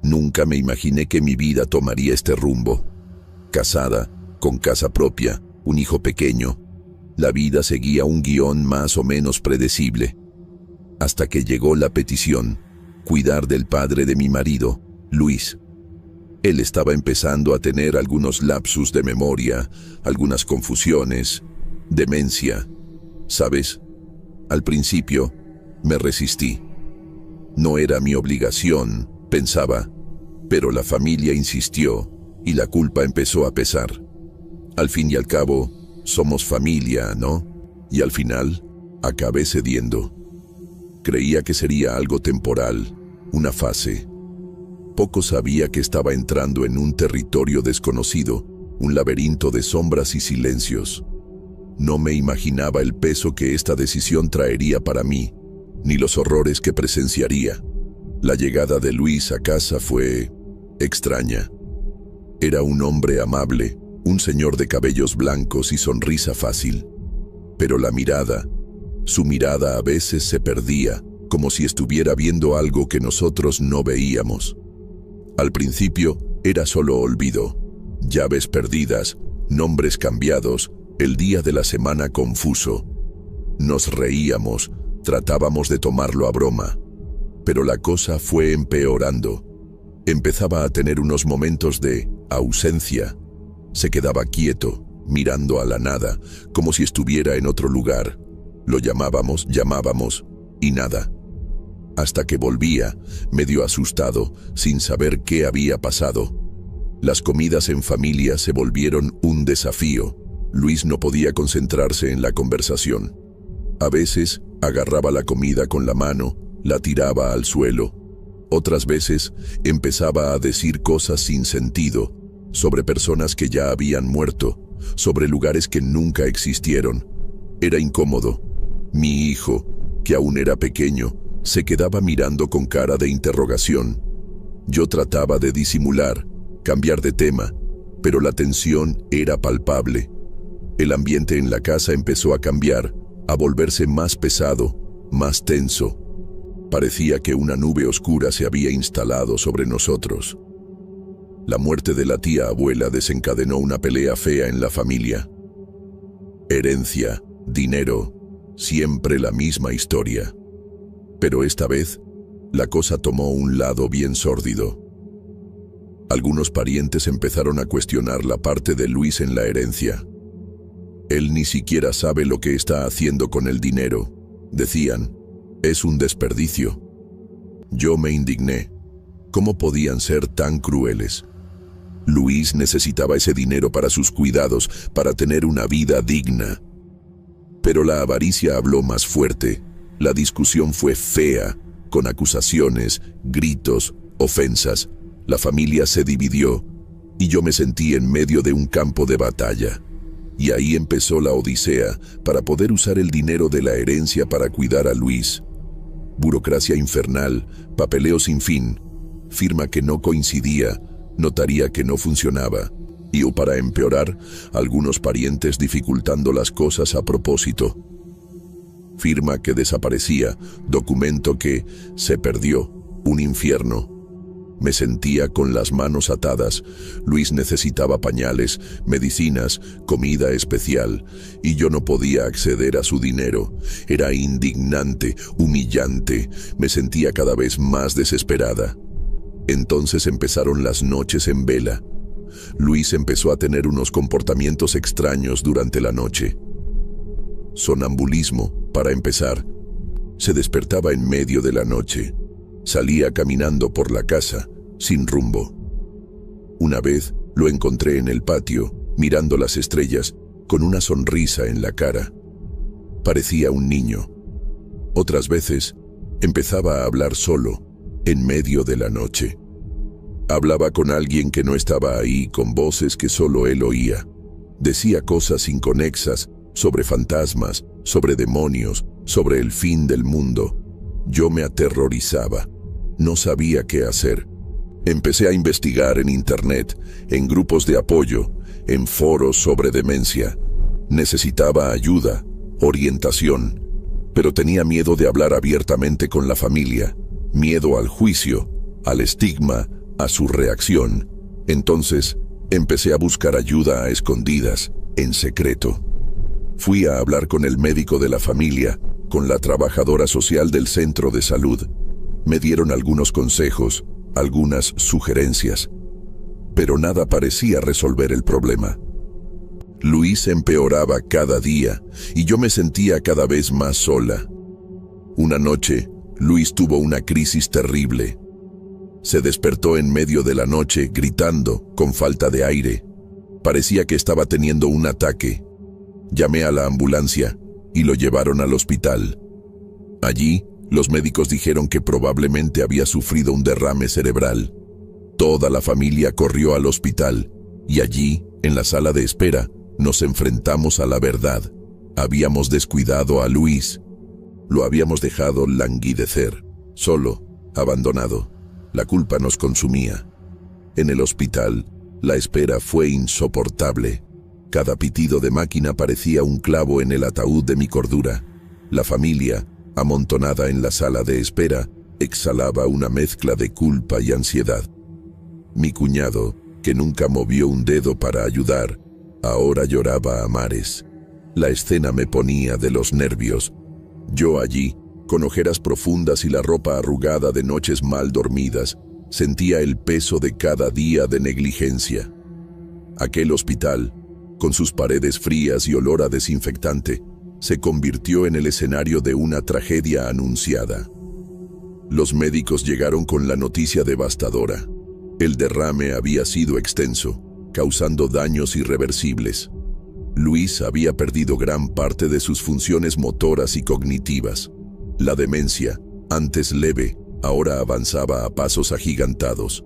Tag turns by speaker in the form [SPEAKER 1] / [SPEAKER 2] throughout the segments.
[SPEAKER 1] Nunca me imaginé que mi vida tomaría este rumbo. Casada, con casa propia, un hijo pequeño. La vida seguía un guión más o menos predecible. Hasta que llegó la petición: cuidar del padre de mi marido, Luis. Él estaba empezando a tener algunos lapsus de memoria, algunas confusiones, demencia. ¿Sabes? Al principio, me resistí. No era mi obligación, pensaba, pero la familia insistió y la culpa empezó a pesar. Al fin y al cabo, somos familia, ¿no? Y al final, acabé cediendo. Creía que sería algo temporal, una fase. Poco sabía que estaba entrando en un territorio desconocido, un laberinto de sombras y silencios. No me imaginaba el peso que esta decisión traería para mí, ni los horrores que presenciaría. La llegada de Luis a casa fue extraña. Era un hombre amable, un señor de cabellos blancos y sonrisa fácil. Pero la mirada, su mirada a veces se perdía, como si estuviera viendo algo que nosotros no veíamos. Al principio era solo olvido, llaves perdidas, nombres cambiados, el día de la semana confuso. Nos reíamos, tratábamos de tomarlo a broma, pero la cosa fue empeorando. Empezaba a tener unos momentos de ausencia. Se quedaba quieto, mirando a la nada, como si estuviera en otro lugar. Lo llamábamos, y nada. Hasta que volvía, medio asustado, sin saber qué había pasado. Las comidas en familia se volvieron un desafío. Luis no podía concentrarse en la conversación. A veces agarraba la comida con la mano, la tiraba al suelo. Otras veces empezaba a decir cosas sin sentido, sobre personas que ya habían muerto, sobre lugares que nunca existieron. Era incómodo. Mi hijo, que aún era pequeño, se quedaba mirando con cara de interrogación. Yo trataba de disimular, cambiar de tema, pero la tensión era palpable. El ambiente en la casa empezó a cambiar, a volverse más pesado, más tenso. Parecía que una nube oscura se había instalado sobre nosotros. La muerte de la tía abuela desencadenó una pelea fea en la familia. Herencia, dinero, siempre la misma historia. Pero esta vez, la cosa tomó un lado bien sórdido. Algunos parientes empezaron a cuestionar la parte de Luis en la herencia. Él ni siquiera sabe lo que está haciendo con el dinero, decían. Es un desperdicio. Yo me indigné. ¿Cómo podían ser tan crueles? Luis necesitaba ese dinero para sus cuidados, para tener una vida digna. Pero la avaricia habló más fuerte. La discusión fue fea, con acusaciones, gritos, ofensas. La familia se dividió y yo me sentí en medio de un campo de batalla. Y ahí empezó la odisea para poder usar el dinero de la herencia para cuidar a Luis. Burocracia infernal, papeleo sin fin, firma que no coincidía, notaría que no funcionaba. Y o para empeorar, algunos parientes dificultando las cosas a propósito. Firma que desaparecía, documento que se perdió, un infierno. Me sentía con las manos atadas. Luis necesitaba pañales, medicinas, comida especial, y yo no podía acceder a su dinero. Era indignante, humillante. Me sentía cada vez más desesperada. Entonces empezaron las noches en vela. Luis empezó a tener unos comportamientos extraños durante la noche. Sonambulismo, para empezar. Se despertaba en medio de la noche. Salía caminando por la casa, sin rumbo. Una vez lo encontré en el patio, mirando las estrellas, con una sonrisa en la cara. Parecía un niño. Otras veces, empezaba a hablar solo, en medio de la noche. Hablaba con alguien que no estaba ahí, con voces que solo él oía. Decía cosas inconexas, sobre fantasmas, sobre demonios, sobre el fin del mundo. Yo me aterrorizaba. No sabía qué hacer. Empecé a investigar en internet, en grupos de apoyo, en foros sobre demencia. Necesitaba ayuda, orientación, pero tenía miedo de hablar abiertamente con la familia, miedo al juicio, al estigma, a su reacción. Entonces, empecé a buscar ayuda a escondidas, en secreto. Fui a hablar con el médico de la familia, con la trabajadora social del centro de salud. Me dieron algunos consejos, algunas sugerencias, pero nada parecía resolver el problema. Luis empeoraba cada día y yo me sentía cada vez más sola. Una noche, Luis tuvo una crisis terrible. Se despertó en medio de la noche gritando, con falta de aire. Parecía que estaba teniendo un ataque. Llamé a la ambulancia y lo llevaron al hospital. Allí, los médicos dijeron que probablemente había sufrido un derrame cerebral. Toda la familia corrió al hospital y allí, en la sala de espera, nos enfrentamos a la verdad. Habíamos descuidado a Luis. Lo habíamos dejado languidecer, solo, abandonado. La culpa nos consumía. En el hospital, la espera fue insoportable. Cada pitido de máquina parecía un clavo en el ataúd de mi cordura. La familia, amontonada en la sala de espera, exhalaba una mezcla de culpa y ansiedad. Mi cuñado, que nunca movió un dedo para ayudar, ahora lloraba a mares. La escena me ponía de los nervios. Yo allí, con ojeras profundas y la ropa arrugada de noches mal dormidas, sentía el peso de cada día de negligencia. Aquel hospital, con sus paredes frías y olor a desinfectante, se convirtió en el escenario de una tragedia anunciada. Los médicos llegaron con la noticia devastadora. El derrame había sido extenso, causando daños irreversibles. Luis había perdido gran parte de sus funciones motoras y cognitivas. La demencia, antes leve, ahora avanzaba a pasos agigantados.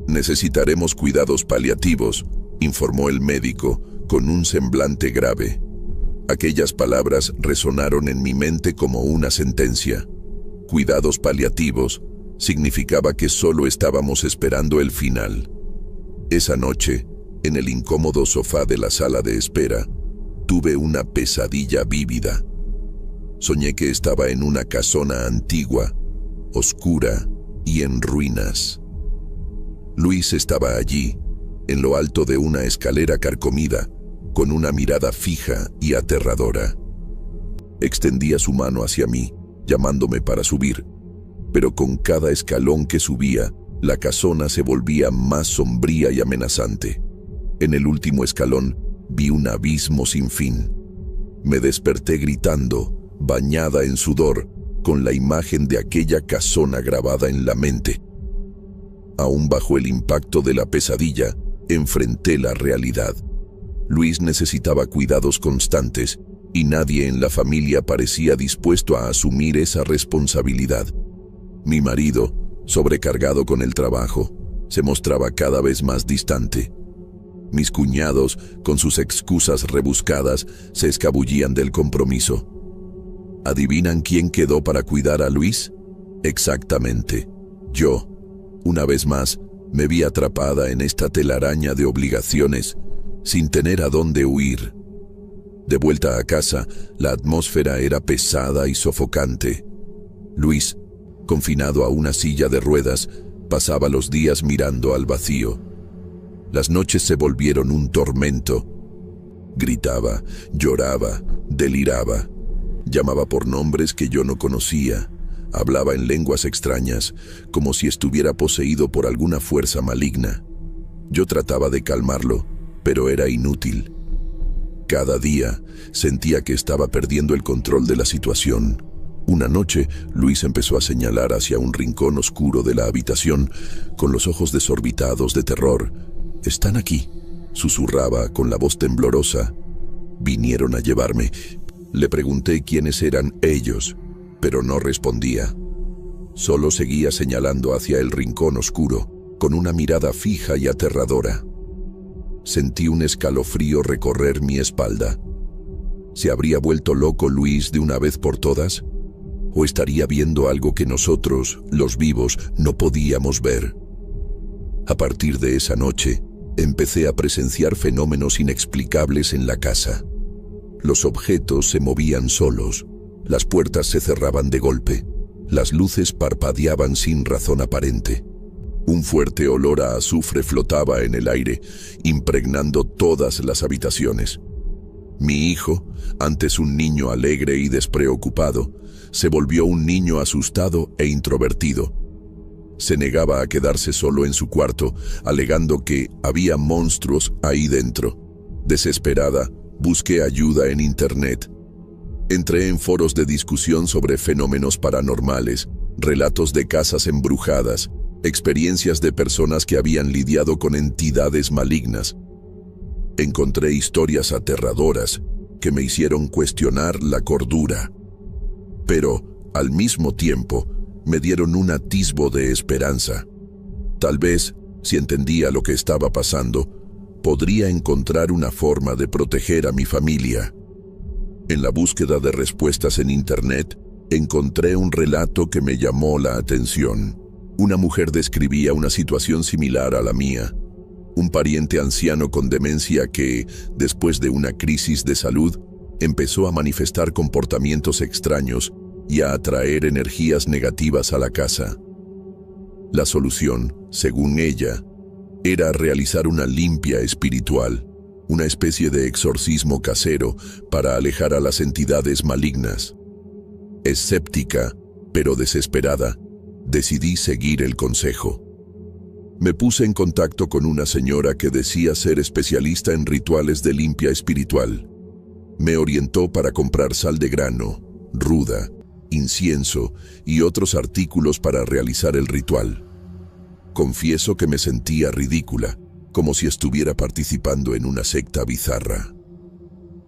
[SPEAKER 1] Necesitaremos cuidados paliativos, informó el médico, con un semblante grave. Aquellas palabras resonaron en mi mente como una sentencia. Cuidados paliativos significaba que solo estábamos esperando el final. Esa noche, en el incómodo sofá de la sala de espera, tuve una pesadilla vívida. Soñé que estaba en una casona antigua, oscura y en ruinas. Luis estaba allí, en lo alto de una escalera carcomida, con una mirada fija y aterradora. Extendía su mano hacia mí, llamándome para subir, pero con cada escalón que subía, la casona se volvía más sombría y amenazante. En el último escalón, vi un abismo sin fin. Me desperté gritando, bañada en sudor, con la imagen de aquella casona grabada en la mente. Aún bajo el impacto de la pesadilla, enfrenté la realidad. Luis necesitaba cuidados constantes y nadie en la familia parecía dispuesto a asumir esa responsabilidad. Mi marido, sobrecargado con el trabajo, se mostraba cada vez más distante. Mis cuñados, con sus excusas rebuscadas, se escabullían del compromiso. ¿Adivinan quién quedó para cuidar a Luis? Exactamente, yo. Una vez más, me vi atrapada en esta telaraña de obligaciones, sin tener a dónde huir. De vuelta a casa, la atmósfera era pesada y sofocante. Luis, confinado a una silla de ruedas, pasaba los días mirando al vacío. Las noches se volvieron un tormento. Gritaba, lloraba, deliraba. Llamaba por nombres que yo no conocía. Hablaba en lenguas extrañas, como si estuviera poseído por alguna fuerza maligna. Yo trataba de calmarlo, pero era inútil. Cada día sentía que estaba perdiendo el control de la situación. Una noche, Luis empezó a señalar hacia un rincón oscuro de la habitación, con los ojos desorbitados de terror. «Están aquí», susurraba con la voz temblorosa. «Vinieron a llevarme». Le pregunté quiénes eran ellos, pero no respondía. Solo seguía señalando hacia el rincón oscuro, con una mirada fija y aterradora. Sentí un escalofrío recorrer mi espalda. ¿Se habría vuelto loco Luis de una vez por todas? ¿O estaría viendo algo que nosotros, los vivos, no podíamos ver? A partir de esa noche, empecé a presenciar fenómenos inexplicables en la casa. Los objetos se movían solos, las puertas se cerraban de golpe, las luces parpadeaban sin razón aparente. Un fuerte olor a azufre flotaba en el aire, impregnando todas las habitaciones. Mi hijo, antes un niño alegre y despreocupado, se volvió un niño asustado e introvertido. Se negaba a quedarse solo en su cuarto, alegando que había monstruos ahí dentro. Desesperada, busqué ayuda en internet. Entré en foros de discusión sobre fenómenos paranormales, relatos de casas embrujadas, experiencias de personas que habían lidiado con entidades malignas. Encontré historias aterradoras que me hicieron cuestionar la cordura. Pero, al mismo tiempo, me dieron un atisbo de esperanza. Tal vez, si entendía lo que estaba pasando, podría encontrar una forma de proteger a mi familia. En la búsqueda de respuestas en internet, encontré un relato que me llamó la atención. Una mujer describía una situación similar a la mía. Un pariente anciano con demencia que, después de una crisis de salud, empezó a manifestar comportamientos extraños y a atraer energías negativas a la casa. La solución, según ella, era realizar una limpia espiritual, una especie de exorcismo casero para alejar a las entidades malignas. Escéptica, pero desesperada, decidí seguir el consejo. Me puse en contacto con una señora que decía ser especialista en rituales de limpia espiritual. Me orientó para comprar sal de grano, ruda, incienso y otros artículos para realizar el ritual. Confieso que me sentía ridícula, como si estuviera participando en una secta bizarra.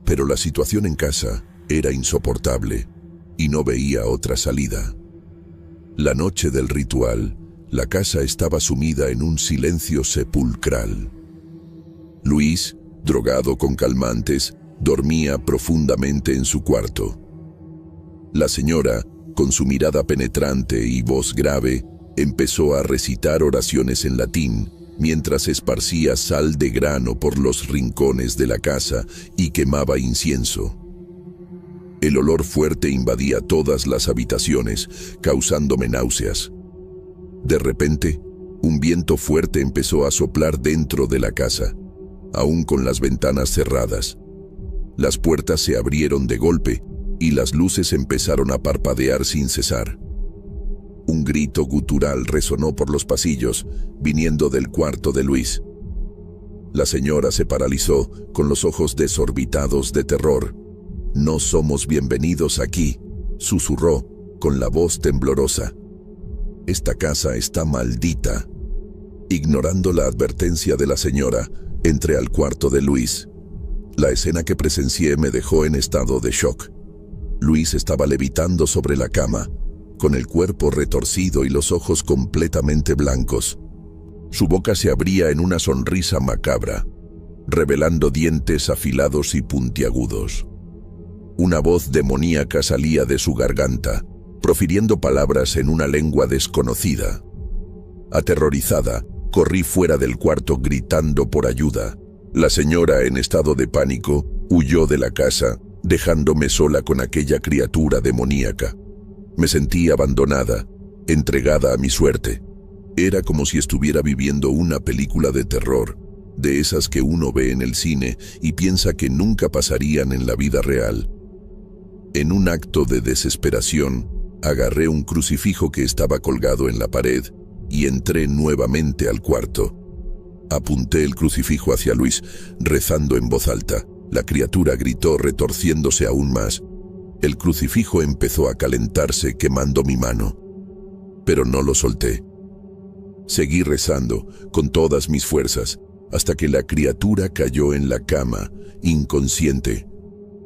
[SPEAKER 1] Pero la situación en casa era insoportable y no veía otra salida. La noche del ritual, la casa estaba sumida en un silencio sepulcral. Luis, drogado con calmantes, dormía profundamente en su cuarto. La señora, con su mirada penetrante y voz grave, empezó a recitar oraciones en latín, mientras esparcía sal de grano por los rincones de la casa y quemaba incienso. El olor fuerte invadía todas las habitaciones, causándome náuseas. De repente, un viento fuerte empezó a soplar dentro de la casa, aún con las ventanas cerradas. Las puertas se abrieron de golpe y las luces empezaron a parpadear sin cesar. Un grito gutural resonó por los pasillos, viniendo del cuarto de Luis. La señora se paralizó, con los ojos desorbitados de terror. «No somos bienvenidos aquí», susurró, con la voz temblorosa. «Esta casa está maldita». Ignorando la advertencia de la señora, entré al cuarto de Luis. La escena que presencié me dejó en estado de shock. Luis estaba levitando sobre la cama, con el cuerpo retorcido y los ojos completamente blancos. Su boca se abría en una sonrisa macabra, revelando dientes afilados y puntiagudos. Una voz demoníaca salía de su garganta, profiriendo palabras en una lengua desconocida. Aterrorizada, corrí fuera del cuarto gritando por ayuda. La señora, en estado de pánico, huyó de la casa, dejándome sola con aquella criatura demoníaca. Me sentí abandonada, entregada a mi suerte. Era como si estuviera viviendo una película de terror, de esas que uno ve en el cine y piensa que nunca pasarían en la vida real. En un acto de desesperación, agarré un crucifijo que estaba colgado en la pared y entré nuevamente al cuarto. Apunté el crucifijo hacia Luis, rezando en voz alta. La criatura gritó, retorciéndose aún más. El crucifijo empezó a calentarse, quemando mi mano. Pero no lo solté. Seguí rezando, con todas mis fuerzas, hasta que la criatura cayó en la cama, inconsciente.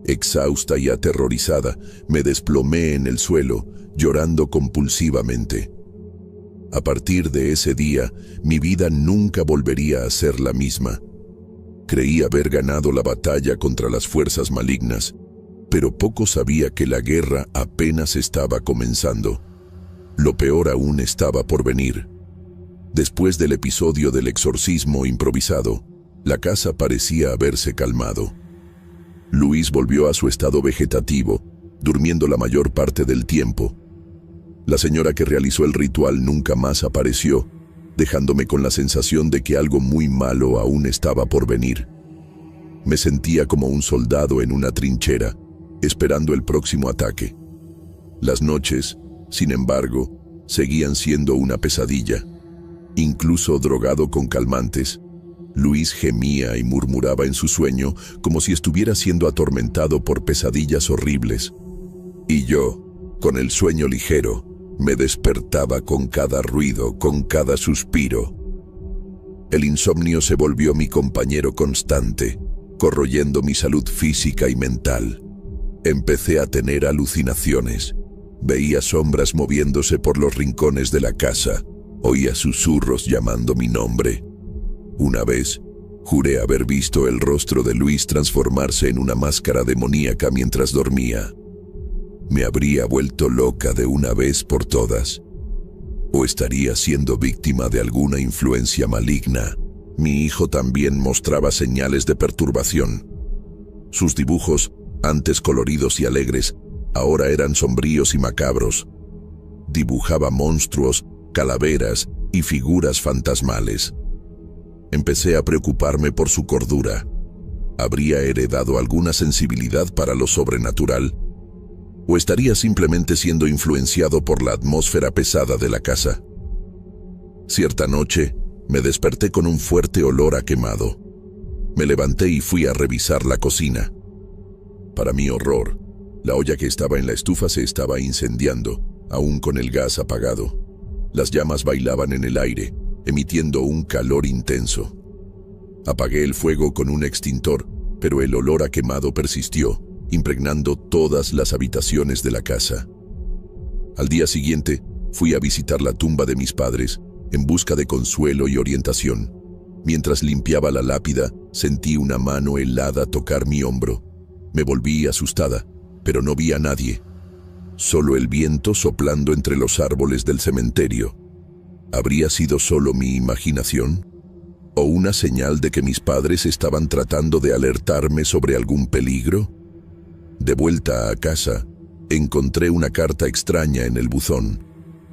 [SPEAKER 1] Exhausta y aterrorizada, me desplomé en el suelo, llorando compulsivamente. A partir de ese día, mi vida nunca volvería a ser la misma. Creí haber ganado la batalla contra las fuerzas malignas, pero poco sabía que la guerra apenas estaba comenzando. Lo peor aún estaba por venir. Después del episodio del exorcismo improvisado, la casa parecía haberse calmado. Luis volvió a su estado vegetativo, durmiendo la mayor parte del tiempo. La señora que realizó el ritual nunca más apareció, dejándome con la sensación de que algo muy malo aún estaba por venir. Me sentía como un soldado en una trinchera, esperando el próximo ataque. Las noches, sin embargo, seguían siendo una pesadilla. Incluso drogado con calmantes, Luis gemía y murmuraba en su sueño como si estuviera siendo atormentado por pesadillas horribles. Y yo, con el sueño ligero, me despertaba con cada ruido, con cada suspiro. El insomnio se volvió mi compañero constante, corroyendo mi salud física y mental. Empecé a tener alucinaciones. Veía sombras moviéndose por los rincones de la casa. Oía susurros llamando mi nombre. Una vez, juré haber visto el rostro de Luis transformarse en una máscara demoníaca mientras dormía. ¿Me habría vuelto loca de una vez por todas? ¿O estaría siendo víctima de alguna influencia maligna? Mi hijo también mostraba señales de perturbación. Sus dibujos, antes coloridos y alegres, ahora eran sombríos y macabros. Dibujaba monstruos, calaveras y figuras fantasmales. Empecé a preocuparme por su cordura. ¿Habría heredado alguna sensibilidad para lo sobrenatural? ¿O estaría simplemente siendo influenciado por la atmósfera pesada de la casa? Cierta noche, me desperté con un fuerte olor a quemado. Me levanté y fui a revisar la cocina. Para mi horror, la olla que estaba en la estufa se estaba incendiando, aún con el gas apagado. Las llamas bailaban en el aire, emitiendo un calor intenso. Apagué el fuego con un extintor, pero el olor a quemado persistió, impregnando todas las habitaciones de la casa. Al día siguiente, fui a visitar la tumba de mis padres, en busca de consuelo y orientación. Mientras limpiaba la lápida, sentí una mano helada tocar mi hombro. Me volví asustada, pero no vi a nadie. Solo el viento soplando entre los árboles del cementerio. ¿Habría sido solo mi imaginación? ¿O una señal de que mis padres estaban tratando de alertarme sobre algún peligro? De vuelta a casa, encontré una carta extraña en el buzón.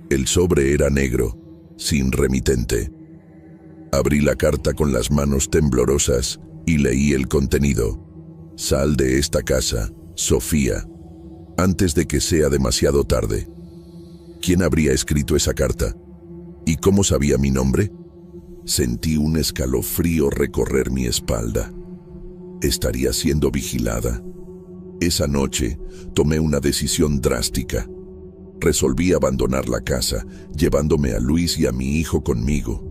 [SPEAKER 1] El sobre era negro, sin remitente. Abrí la carta con las manos temblorosas y leí el contenido. Sal de esta casa, Sofía, antes de que sea demasiado tarde. ¿Quién habría escrito esa carta? ¿Y cómo sabía mi nombre? Sentí un escalofrío recorrer mi espalda. ¿Estaría siendo vigilada? Esa noche tomé una decisión drástica. Resolví abandonar la casa, llevándome a Luis y a mi hijo conmigo.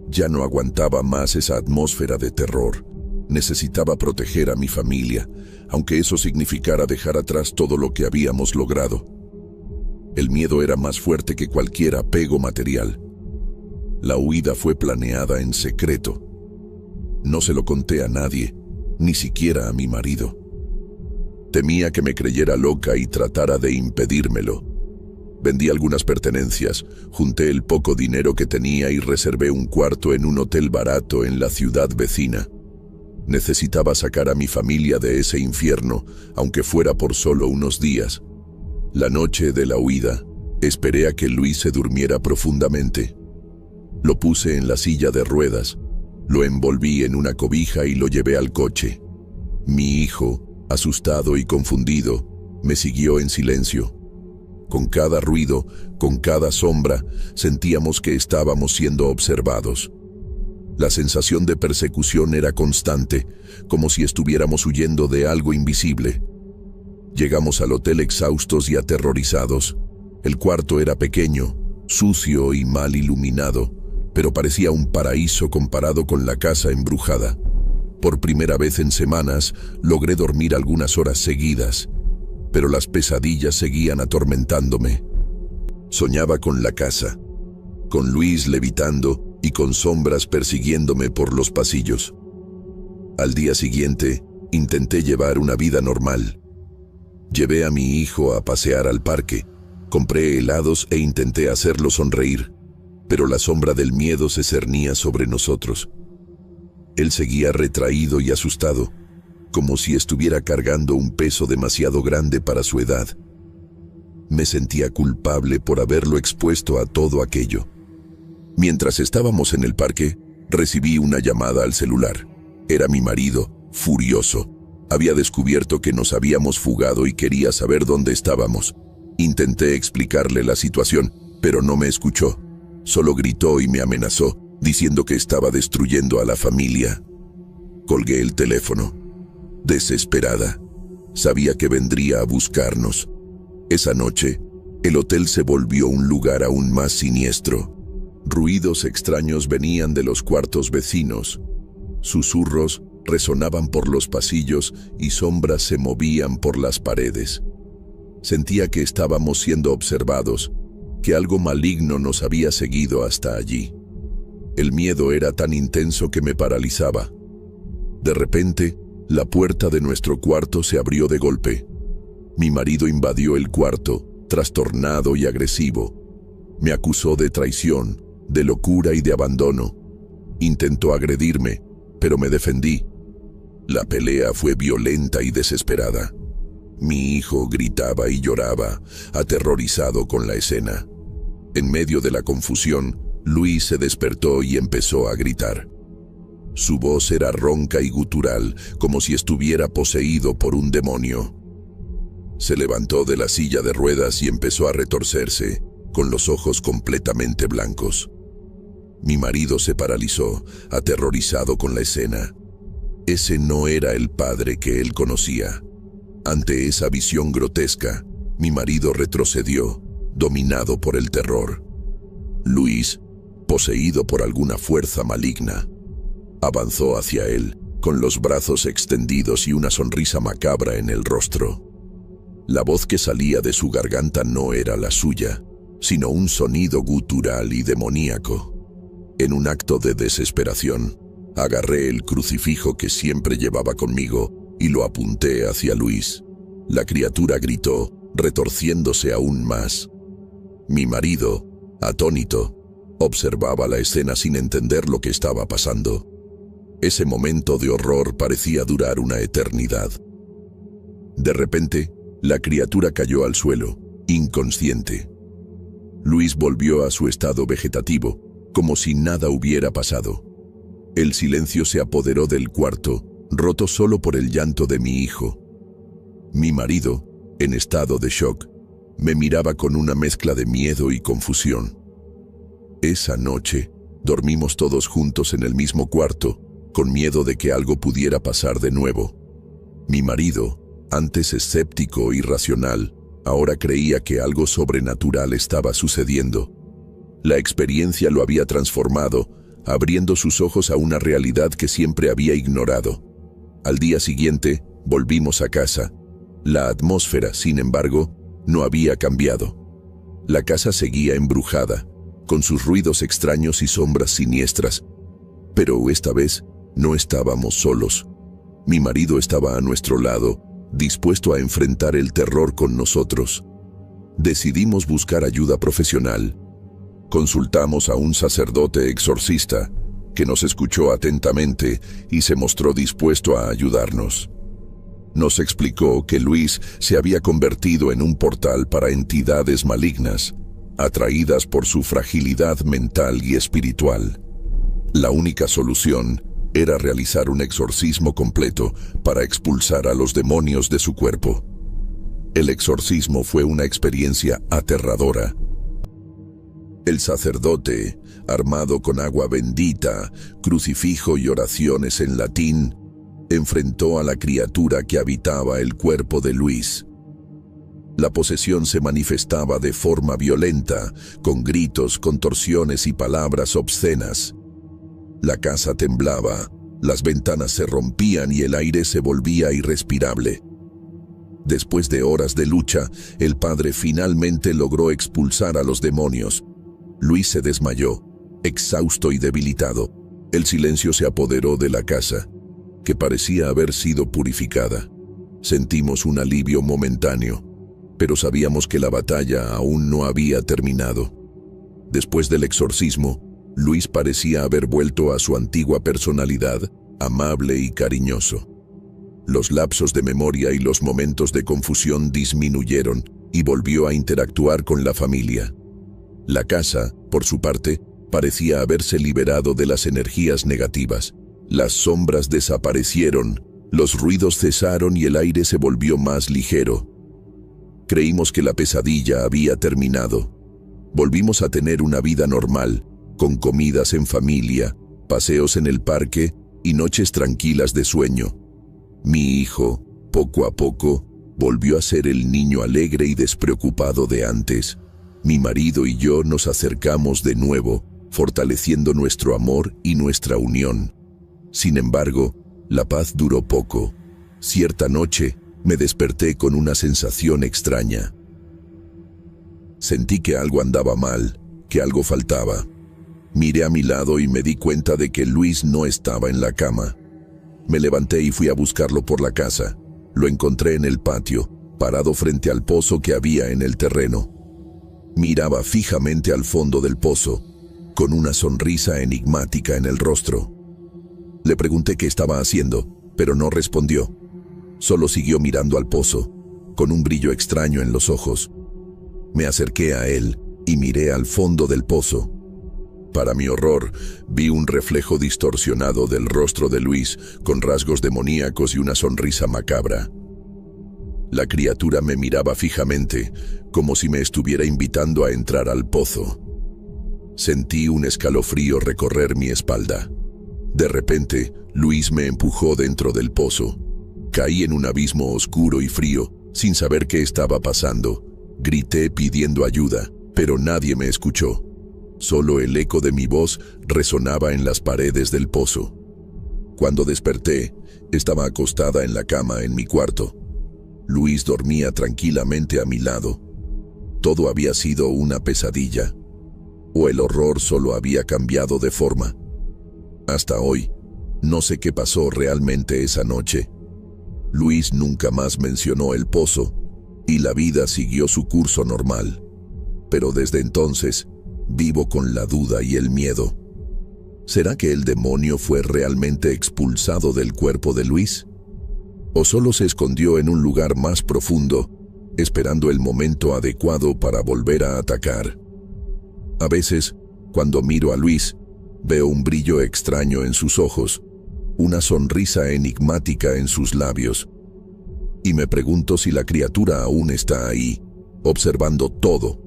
[SPEAKER 1] Ya no aguantaba más esa atmósfera de terror. Necesitaba proteger a mi familia, aunque eso significara dejar atrás todo lo que habíamos logrado. El miedo era más fuerte que cualquier apego material. La huida fue planeada en secreto. No se lo conté a nadie, ni siquiera a mi marido. Temía que me creyera loca y tratara de impedírmelo. Vendí algunas pertenencias, junté el poco dinero que tenía y reservé un cuarto en un hotel barato en la ciudad vecina. Necesitaba sacar a mi familia de ese infierno, aunque fuera por solo unos días. La noche de la huida, esperé a que Luis se durmiera profundamente. Lo puse en la silla de ruedas, lo envolví en una cobija y lo llevé al coche. Mi hijo, asustado y confundido, me siguió en silencio. Con cada ruido, con cada sombra, sentíamos que estábamos siendo observados. La sensación de persecución era constante, como si estuviéramos huyendo de algo invisible. Llegamos al hotel exhaustos y aterrorizados. El cuarto era pequeño, sucio y mal iluminado, pero parecía un paraíso comparado con la casa embrujada. Por primera vez en semanas, logré dormir algunas horas seguidas, pero las pesadillas seguían atormentándome. Soñaba con la casa, con Luis levitando y con sombras persiguiéndome por los pasillos. Al día siguiente, intenté llevar una vida normal. Llevé a mi hijo a pasear al parque, compré helados e intenté hacerlo sonreír, pero la sombra del miedo se cernía sobre nosotros. Él seguía retraído y asustado, como si estuviera cargando un peso demasiado grande para su edad. Me sentía culpable por haberlo expuesto a todo aquello. Mientras estábamos en el parque, recibí una llamada al celular. Era mi marido, furioso. Había descubierto que nos habíamos fugado y quería saber dónde estábamos. Intenté explicarle la situación, pero no me escuchó. Solo gritó y me amenazó, diciendo que estaba destruyendo a la familia. Colgué el teléfono. Desesperada. Sabía que vendría a buscarnos. Esa noche, el hotel se volvió un lugar aún más siniestro. Ruidos extraños venían de los cuartos vecinos. Susurros resonaban por los pasillos y sombras se movían por las paredes. Sentía que estábamos siendo observados, que algo maligno nos había seguido hasta allí. El miedo era tan intenso que me paralizaba. De repente, la puerta de nuestro cuarto se abrió de golpe. Mi marido invadió el cuarto, trastornado y agresivo. Me acusó de traición, de locura y de abandono. Intentó agredirme, pero me defendí. La pelea fue violenta y desesperada. Mi hijo gritaba y lloraba, aterrorizado con la escena. En medio de la confusión, Luis se despertó y empezó a gritar. Su voz era ronca y gutural, como si estuviera poseído por un demonio. Se levantó de la silla de ruedas y empezó a retorcerse, con los ojos completamente blancos. Mi marido se paralizó, aterrorizado con la escena. Ese no era el padre que él conocía. Ante esa visión grotesca, mi marido retrocedió, dominado por el terror. Luis, poseído por alguna fuerza maligna, avanzó hacia él, con los brazos extendidos y una sonrisa macabra en el rostro. La voz que salía de su garganta no era la suya, sino un sonido gutural y demoníaco. En un acto de desesperación, agarré el crucifijo que siempre llevaba conmigo y lo apunté hacia Luis. La criatura gritó, retorciéndose aún más. Mi marido, atónito, observaba la escena sin entender lo que estaba pasando. Ese momento de horror parecía durar una eternidad. De repente, la criatura cayó al suelo, inconsciente. Luis volvió a su estado vegetativo, como si nada hubiera pasado. El silencio se apoderó del cuarto, roto solo por el llanto de mi hijo. Mi marido, en estado de shock, me miraba con una mezcla de miedo y confusión. Esa noche, dormimos todos juntos en el mismo cuarto, con miedo de que algo pudiera pasar de nuevo. Mi marido, antes escéptico y racional, ahora creía que algo sobrenatural estaba sucediendo. La experiencia lo había transformado, abriendo sus ojos a una realidad que siempre había ignorado. Al día siguiente, volvimos a casa. La atmósfera, sin embargo, no había cambiado. La casa seguía embrujada, con sus ruidos extraños y sombras siniestras. Pero esta vez no estábamos solos. Mi marido estaba a nuestro lado, dispuesto a enfrentar el terror con nosotros. Decidimos buscar ayuda profesional. Consultamos a un sacerdote exorcista, que nos escuchó atentamente y se mostró dispuesto a ayudarnos. Nos explicó que Luis se había convertido en un portal para entidades malignas, atraídas por su fragilidad mental y espiritual. La única solución era realizar un exorcismo completo para expulsar a los demonios de su cuerpo. El exorcismo fue una experiencia aterradora. El sacerdote, armado con agua bendita, crucifijo y oraciones en latín, enfrentó a la criatura que habitaba el cuerpo de Luis. La posesión se manifestaba de forma violenta, con gritos, contorsiones y palabras obscenas. La casa temblaba, las ventanas se rompían y el aire se volvía irrespirable. Después de horas de lucha, el padre finalmente logró expulsar a los demonios. Luis se desmayó, exhausto y debilitado. El silencio se apoderó de la casa, que parecía haber sido purificada. Sentimos un alivio momentáneo, pero sabíamos que la batalla aún no había terminado. Después del exorcismo, Luis parecía haber vuelto a su antigua personalidad, amable y cariñoso. Los lapsos de memoria y los momentos de confusión disminuyeron y volvió a interactuar con la familia. La casa, por su parte, parecía haberse liberado de las energías negativas. Las sombras desaparecieron, los ruidos cesaron y el aire se volvió más ligero. Creímos que la pesadilla había terminado. Volvimos a tener una vida normal, con comidas en familia, paseos en el parque y noches tranquilas de sueño. Mi hijo, poco a poco, volvió a ser el niño alegre y despreocupado de antes. Mi marido y yo nos acercamos de nuevo, fortaleciendo nuestro amor y nuestra unión. Sin embargo, la paz duró poco. Cierta noche, me desperté con una sensación extraña. Sentí que algo andaba mal, que algo faltaba. Miré a mi lado y me di cuenta de que Luis no estaba en la cama. Me levanté y fui a buscarlo por la casa. Lo encontré en el patio, parado frente al pozo que había en el terreno. Miraba fijamente al fondo del pozo, con una sonrisa enigmática en el rostro. Le pregunté qué estaba haciendo, pero no respondió. Solo siguió mirando al pozo, con un brillo extraño en los ojos. Me acerqué a él y miré al fondo del pozo. Para mi horror, vi un reflejo distorsionado del rostro de Luis, con rasgos demoníacos y una sonrisa macabra. La criatura me miraba fijamente, como si me estuviera invitando a entrar al pozo. Sentí un escalofrío recorrer mi espalda. De repente, Luis me empujó dentro del pozo. Caí en un abismo oscuro y frío, sin saber qué estaba pasando. Grité pidiendo ayuda, pero nadie me escuchó. Solo el eco de mi voz resonaba en las paredes del pozo. Cuando desperté, estaba acostada en la cama en mi cuarto. Luis dormía tranquilamente a mi lado. Todo había sido una pesadilla, o el horror solo había cambiado de forma. Hasta hoy, no sé qué pasó realmente esa noche. Luis nunca más mencionó el pozo, y la vida siguió su curso normal. Pero desde entonces, vivo con la duda y el miedo. ¿Será que el demonio fue realmente expulsado del cuerpo de Luis? ¿O solo se escondió en un lugar más profundo, esperando el momento adecuado para volver a atacar? A veces, cuando miro a Luis, veo un brillo extraño en sus ojos, una sonrisa enigmática en sus labios, y me pregunto si la criatura aún está ahí, observando todo,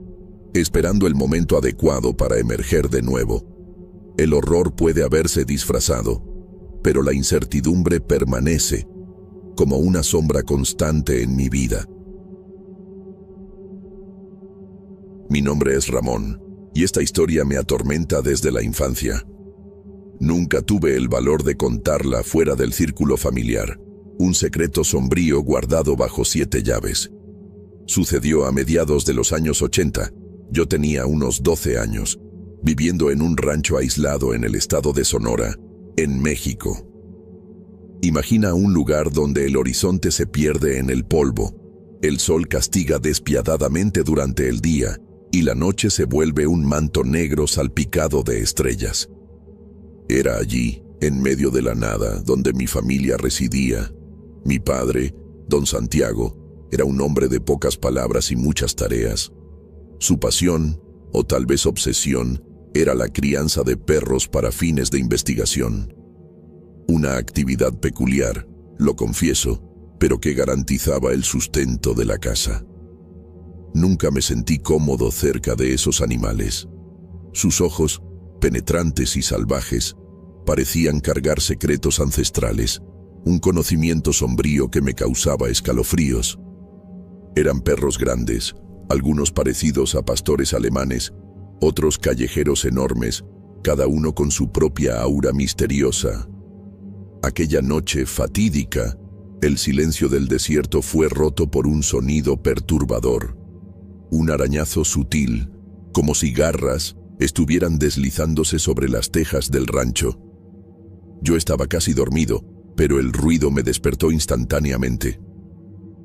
[SPEAKER 1] esperando el momento adecuado para emerger de nuevo. El horror puede haberse disfrazado, pero la incertidumbre permanece, como una sombra constante en mi vida. Mi nombre es Ramón, y esta historia me atormenta desde la infancia. Nunca tuve el valor de contarla fuera del círculo familiar, un secreto sombrío guardado bajo 7 llaves. Sucedió a mediados de los años 80, yo tenía unos 12 años, viviendo en un rancho aislado en el estado de Sonora, en México. Imagina un lugar donde el horizonte se pierde en el polvo, el sol castiga despiadadamente durante el día, y la noche se vuelve un manto negro salpicado de estrellas. Era allí, en medio de la nada, donde mi familia residía. Mi padre, don Santiago, era un hombre de pocas palabras y muchas tareas. Su pasión, o tal vez obsesión, era la crianza de perros para fines de investigación. Una actividad peculiar, lo confieso, pero que garantizaba el sustento de la casa. Nunca me sentí cómodo cerca de esos animales. Sus ojos, penetrantes y salvajes, parecían cargar secretos ancestrales, un conocimiento sombrío que me causaba escalofríos. Eran perros grandes, algunos parecidos a pastores alemanes, otros callejeros enormes, cada uno con su propia aura misteriosa. Aquella noche fatídica, el silencio del desierto fue roto por un sonido perturbador. Un arañazo sutil, como si garras estuvieran deslizándose sobre las tejas del rancho. Yo estaba casi dormido, pero el ruido me despertó instantáneamente.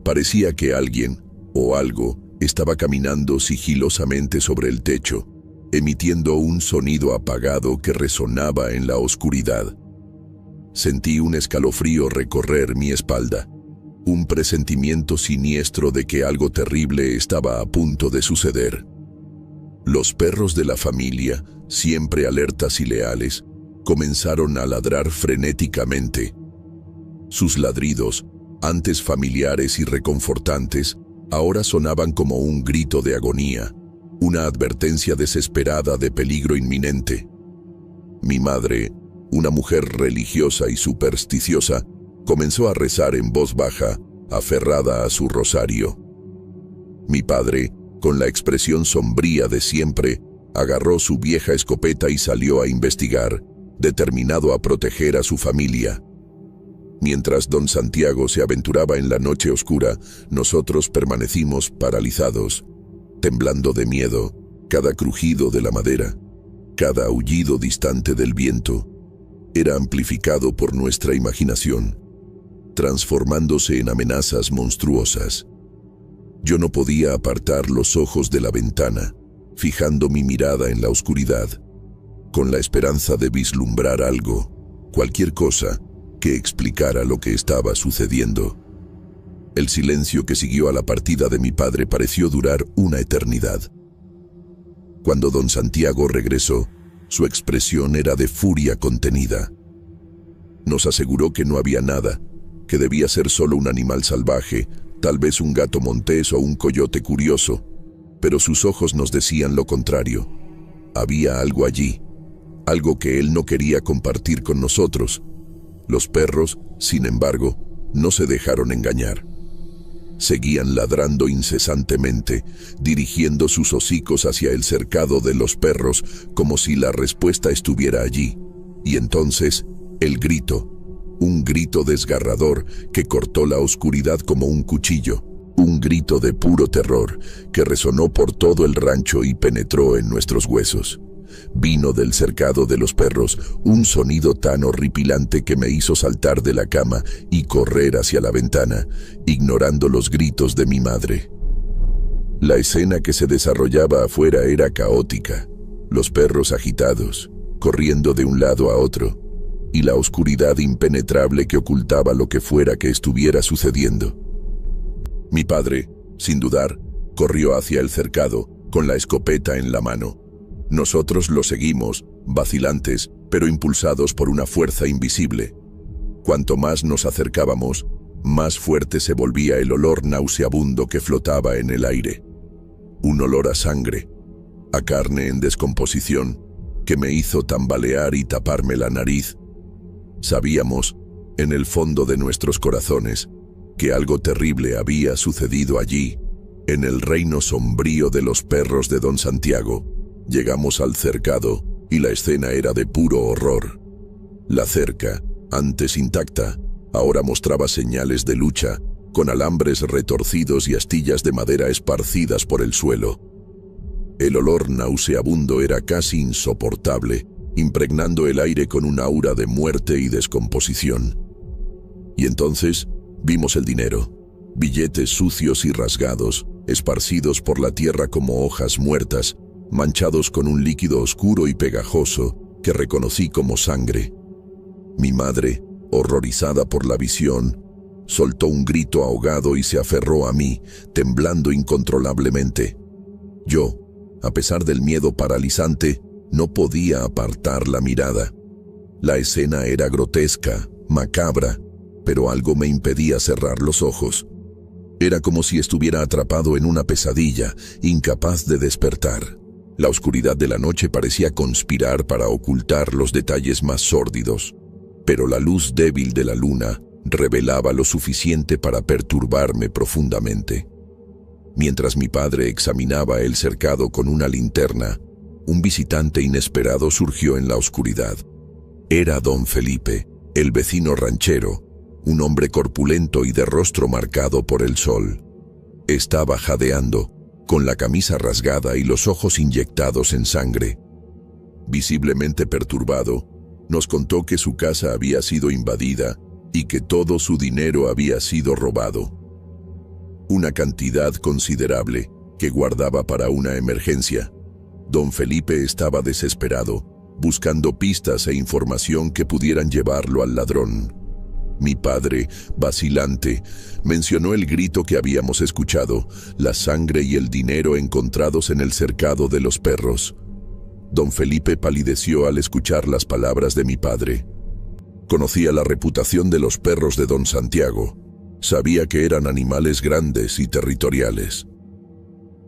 [SPEAKER 1] Parecía que alguien, o algo, estaba caminando sigilosamente sobre el techo, emitiendo un sonido apagado que resonaba en la oscuridad. Sentí un escalofrío recorrer mi espalda, un presentimiento siniestro de que algo terrible estaba a punto de suceder. Los perros de la familia, siempre alertas y leales, comenzaron a ladrar frenéticamente. Sus ladridos, antes familiares y reconfortantes, ahora sonaban como un grito de agonía, una advertencia desesperada de peligro inminente. Mi madre, una mujer religiosa y supersticiosa, comenzó a rezar en voz baja, aferrada a su rosario. Mi padre, con la expresión sombría de siempre, agarró su vieja escopeta y salió a investigar, determinado a proteger a su familia. Mientras don Santiago se aventuraba en la noche oscura, nosotros permanecimos paralizados, temblando de miedo. Cada crujido de la madera, cada aullido distante del viento, era amplificado por nuestra imaginación, transformándose en amenazas monstruosas. Yo no podía apartar los ojos de la ventana, fijando mi mirada en la oscuridad, con la esperanza de vislumbrar algo, cualquier cosa, que explicara lo que estaba sucediendo. El silencio que siguió a la partida de mi padre pareció durar una eternidad. Cuando don Santiago regresó, su expresión era de furia contenida. Nos aseguró que no había nada, que debía ser solo un animal salvaje, tal vez un gato montés o un coyote curioso, pero sus ojos nos decían lo contrario. Había algo allí, algo que él no quería compartir con nosotros. Los perros, sin embargo, no se dejaron engañar. Seguían ladrando incesantemente, dirigiendo sus hocicos hacia el cercado de los perros, como si la respuesta estuviera allí. Y entonces, el grito, un grito desgarrador que cortó la oscuridad como un cuchillo, un grito de puro terror que resonó por todo el rancho y penetró en nuestros huesos. Vino del cercado de los perros, un sonido tan horripilante que me hizo saltar de la cama y correr hacia la ventana, ignorando los gritos de mi madre. La escena que se desarrollaba afuera era caótica, los perros agitados, corriendo de un lado a otro, y la oscuridad impenetrable que ocultaba lo que fuera que estuviera sucediendo. Mi padre, sin dudar, corrió hacia el cercado, con la escopeta en la mano. Nosotros lo seguimos, vacilantes, pero impulsados por una fuerza invisible. Cuanto más nos acercábamos, más fuerte se volvía el olor nauseabundo que flotaba en el aire. Un olor a sangre, a carne en descomposición, que me hizo tambalear y taparme la nariz. Sabíamos, en el fondo de nuestros corazones, que algo terrible había sucedido allí, en el reino sombrío de los perros de don Santiago. Llegamos al cercado, y la escena era de puro horror. La cerca, antes intacta, ahora mostraba señales de lucha, con alambres retorcidos y astillas de madera esparcidas por el suelo. El olor nauseabundo era casi insoportable, impregnando el aire con un aura de muerte y descomposición. Y entonces vimos el dinero, billetes sucios y rasgados, esparcidos por la tierra como hojas muertas, manchados con un líquido oscuro y pegajoso que reconocí como sangre. Mi madre, horrorizada por la visión, soltó un grito ahogado y se aferró a mí, temblando incontrolablemente. Yo, a pesar del miedo paralizante, no podía apartar la mirada. La escena era grotesca, macabra, pero algo me impedía cerrar los ojos. Era como si estuviera atrapado en una pesadilla, incapaz de despertar. La oscuridad de la noche parecía conspirar para ocultar los detalles más sórdidos, pero la luz débil de la luna revelaba lo suficiente para perturbarme profundamente. Mientras mi padre examinaba el cercado con una linterna, un visitante inesperado surgió en la oscuridad. Era don Felipe, el vecino ranchero, un hombre corpulento y de rostro marcado por el sol. Estaba jadeando, con la camisa rasgada y los ojos inyectados en sangre. Visiblemente perturbado, nos contó que su casa había sido invadida y que todo su dinero había sido robado. Una cantidad considerable que guardaba para una emergencia. Don Felipe estaba desesperado, buscando pistas e información que pudieran llevarlo al ladrón. Mi padre, vacilante, mencionó el grito que habíamos escuchado, la sangre y el dinero encontrados en el cercado de los perros. Don Felipe palideció al escuchar las palabras de mi padre. Conocía la reputación de los perros de don Santiago. Sabía que eran animales grandes y territoriales.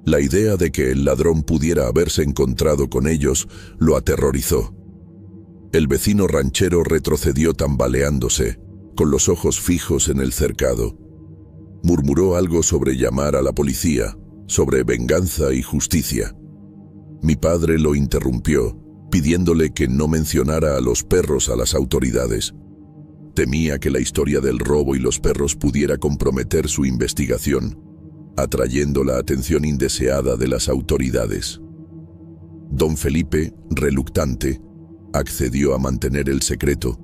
[SPEAKER 1] La idea de que el ladrón pudiera haberse encontrado con ellos lo aterrorizó. El vecino ranchero retrocedió tambaleándose, con los ojos fijos en el cercado. Murmuró algo sobre llamar a la policía, sobre venganza y justicia. Mi padre lo interrumpió, pidiéndole que no mencionara a los perros a las autoridades. Temía que la historia del robo y los perros pudiera comprometer su investigación, atrayendo la atención indeseada de las autoridades. Don Felipe, reluctante, accedió a mantener el secreto,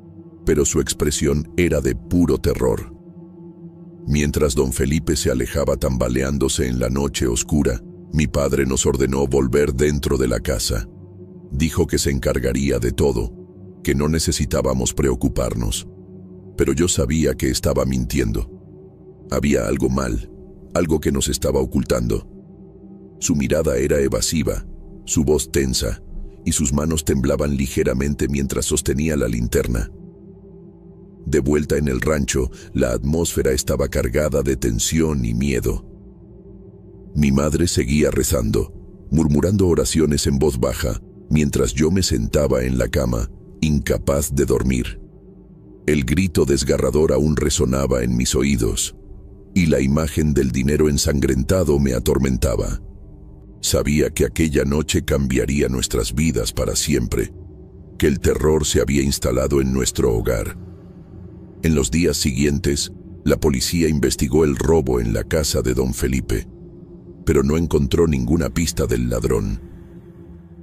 [SPEAKER 1] pero su expresión era de puro terror. Mientras don Felipe se alejaba tambaleándose en la noche oscura, mi padre nos ordenó volver dentro de la casa. Dijo que se encargaría de todo, que no necesitábamos preocuparnos. Pero yo sabía que estaba mintiendo. Había algo mal, algo que nos estaba ocultando. Su mirada era evasiva, su voz tensa, y sus manos temblaban ligeramente mientras sostenía la linterna. De vuelta en el rancho, la atmósfera estaba cargada de tensión y miedo. Mi madre seguía rezando, murmurando oraciones en voz baja, mientras yo me sentaba en la cama, incapaz de dormir. El grito desgarrador aún resonaba en mis oídos, y la imagen del dinero ensangrentado me atormentaba. Sabía que aquella noche cambiaría nuestras vidas para siempre, que el terror se había instalado en nuestro hogar. En los días siguientes, la policía investigó el robo en la casa de don Felipe, pero no encontró ninguna pista del ladrón.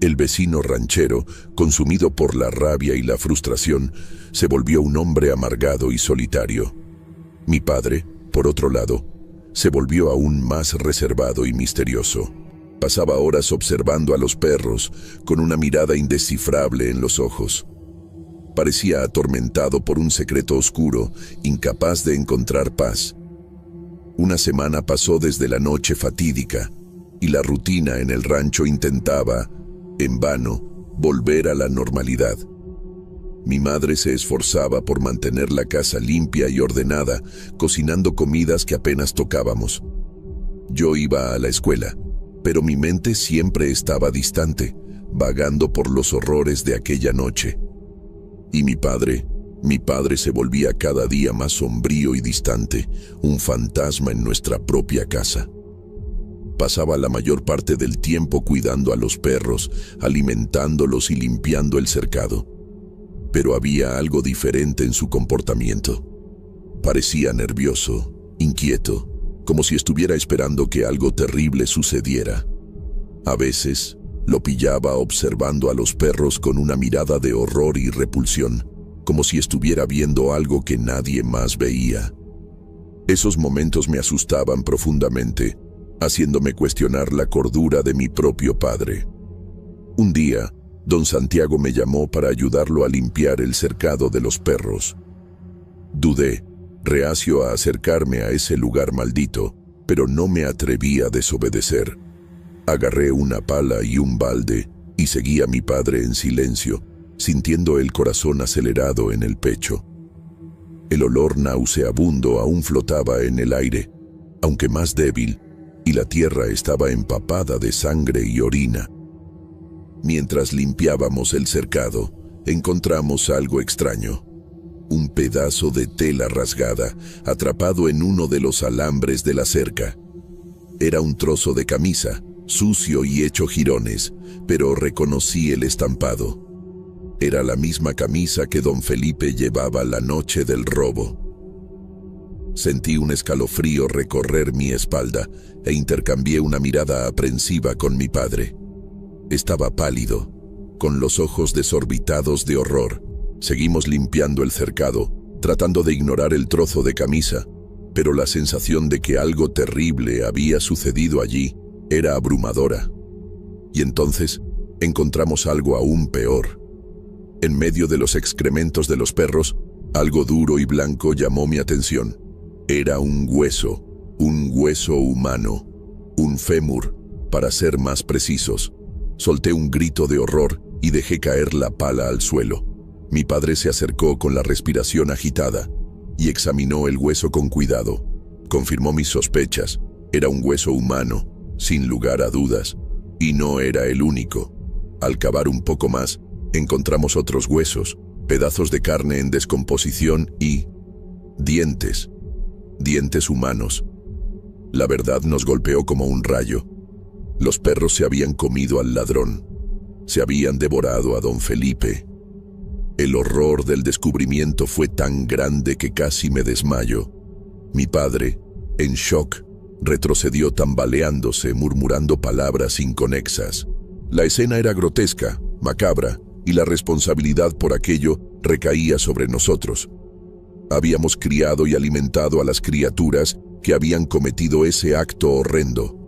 [SPEAKER 1] El vecino ranchero, consumido por la rabia y la frustración, se volvió un hombre amargado y solitario. Mi padre, por otro lado, se volvió aún más reservado y misterioso. Pasaba horas observando a los perros, con una mirada indescifrable en los ojos. Parecía atormentado por un secreto oscuro, incapaz de encontrar paz. Una semana pasó desde la noche fatídica, y la rutina en el rancho intentaba, en vano, volver a la normalidad. Mi madre se esforzaba por mantener la casa limpia y ordenada, cocinando comidas que apenas tocábamos. Yo iba a la escuela, pero mi mente siempre estaba distante, vagando por los horrores de aquella noche. Y mi padre se volvía cada día más sombrío y distante, un fantasma en nuestra propia casa. Pasaba la mayor parte del tiempo cuidando a los perros, alimentándolos y limpiando el cercado. Pero había algo diferente en su comportamiento. Parecía nervioso, inquieto, como si estuviera esperando que algo terrible sucediera. A veces, lo pillaba observando a los perros con una mirada de horror y repulsión, como si estuviera viendo algo que nadie más veía. Esos momentos me asustaban profundamente, haciéndome cuestionar la cordura de mi propio padre. Un día, don Santiago me llamó para ayudarlo a limpiar el cercado de los perros. Dudé, reacio a acercarme a ese lugar maldito, pero no me atreví a desobedecer. Agarré una pala y un balde y seguí a mi padre en silencio, sintiendo el corazón acelerado en el pecho. El olor nauseabundo aún flotaba en el aire, aunque más débil, y la tierra estaba empapada de sangre y orina. Mientras limpiábamos el cercado, encontramos algo extraño. Un pedazo de tela rasgada, atrapado en uno de los alambres de la cerca. Era un trozo de camisa, sucio y hecho jirones, pero reconocí el estampado. Era la misma camisa que don Felipe llevaba la noche del robo. Sentí un escalofrío recorrer mi espalda e intercambié una mirada aprensiva con mi padre. Estaba pálido, con los ojos desorbitados de horror. Seguimos limpiando el cercado, tratando de ignorar el trozo de camisa, pero la sensación de que algo terrible había sucedido allí era abrumadora. Y entonces encontramos algo aún peor. En medio de los excrementos de los perros, Algo duro y blanco llamó mi atención. Era un hueso humano, un fémur, para ser más precisos. Solté un grito de horror y dejé caer la pala al suelo. Mi padre se acercó con la respiración agitada y examinó el hueso con cuidado. Confirmó mis sospechas. Era un hueso humano, sin lugar a dudas, y no era el único. Al cavar un poco más, encontramos otros huesos, pedazos de carne en descomposición y dientes humanos. La verdad nos golpeó como un rayo. Los perros se habían comido al ladrón. Se habían devorado a don Felipe. El horror del descubrimiento fue tan grande que casi me desmayo. Mi padre, en shock, retrocedió tambaleándose, murmurando palabras inconexas. La escena era grotesca, macabra, y la responsabilidad por aquello recaía sobre nosotros. Habíamos criado y alimentado a las criaturas que habían cometido ese acto horrendo.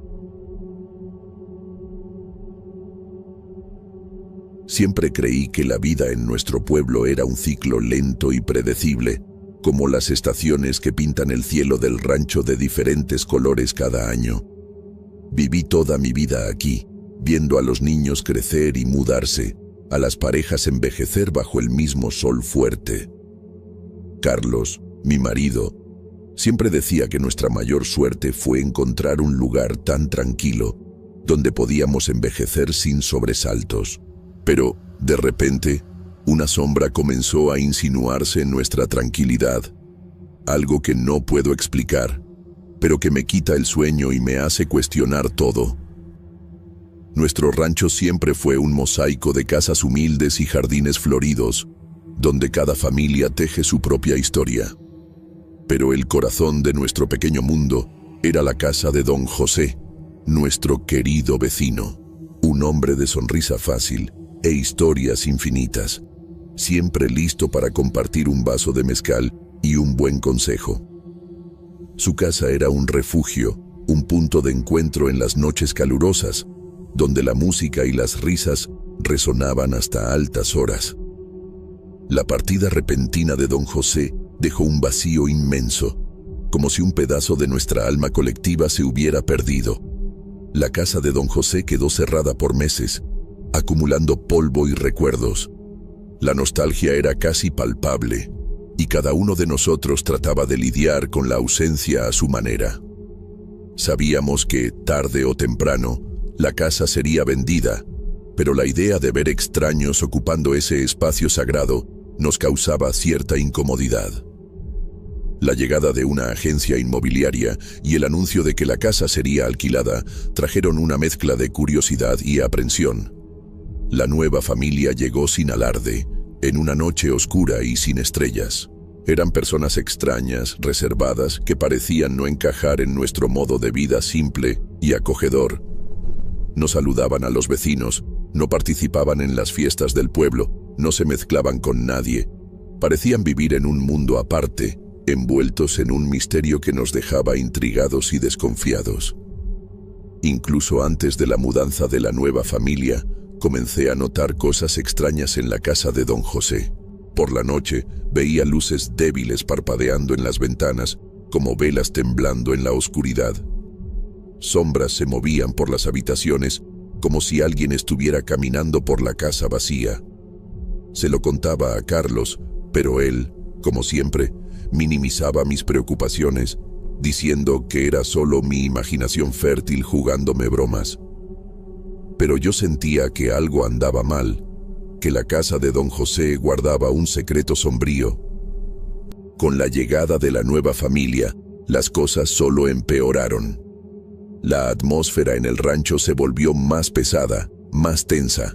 [SPEAKER 1] Siempre creí que la vida en nuestro pueblo era un ciclo lento y predecible, como las estaciones que pintan el cielo del rancho de diferentes colores cada año. Viví toda mi vida aquí, viendo a los niños crecer y mudarse, a las parejas envejecer bajo el mismo sol fuerte. Carlos, mi marido, siempre decía que nuestra mayor suerte fue encontrar un lugar tan tranquilo, donde podíamos envejecer sin sobresaltos. Pero, de repente, una sombra comenzó a insinuarse en nuestra tranquilidad, algo que no puedo explicar, pero que me quita el sueño y me hace cuestionar todo. Nuestro rancho siempre fue un mosaico de casas humildes y jardines floridos, donde cada familia teje su propia historia. Pero el corazón de nuestro pequeño mundo era la casa de don José, nuestro querido vecino, un hombre de sonrisa fácil e historias infinitas, siempre listo para compartir un vaso de mezcal y un buen consejo. Su casa era un refugio, un punto de encuentro en las noches calurosas, donde la música y las risas resonaban hasta altas horas. La partida repentina de don José dejó un vacío inmenso, como si un pedazo de nuestra alma colectiva se hubiera perdido. La casa de don José quedó cerrada por meses, acumulando polvo y recuerdos. La nostalgia era casi palpable, y cada uno de nosotros trataba de lidiar con la ausencia a su manera. Sabíamos que, tarde o temprano, la casa sería vendida, pero la idea de ver extraños ocupando ese espacio sagrado nos causaba cierta incomodidad. La llegada de una agencia inmobiliaria y el anuncio de que la casa sería alquilada trajeron una mezcla de curiosidad y aprensión. La nueva familia llegó sin alarde, en una noche oscura y sin estrellas. Eran personas extrañas, reservadas, que parecían no encajar en nuestro modo de vida simple y acogedor. No saludaban a los vecinos, no participaban en las fiestas del pueblo, no se mezclaban con nadie. Parecían vivir en un mundo aparte, envueltos en un misterio que nos dejaba intrigados y desconfiados. Incluso antes de la mudanza de la nueva familia, comencé a notar cosas extrañas en la casa de don José. Por la noche, veía luces débiles parpadeando en las ventanas, como velas temblando en la oscuridad. Sombras se movían por las habitaciones, como si alguien estuviera caminando por la casa vacía. Se lo contaba a Carlos, pero él, como siempre, minimizaba mis preocupaciones, diciendo que era solo mi imaginación fértil jugándome bromas. Pero yo sentía que algo andaba mal, que la casa de don José guardaba un secreto sombrío. Con la llegada de la nueva familia, las cosas solo empeoraron. La atmósfera en el rancho se volvió más pesada, más tensa.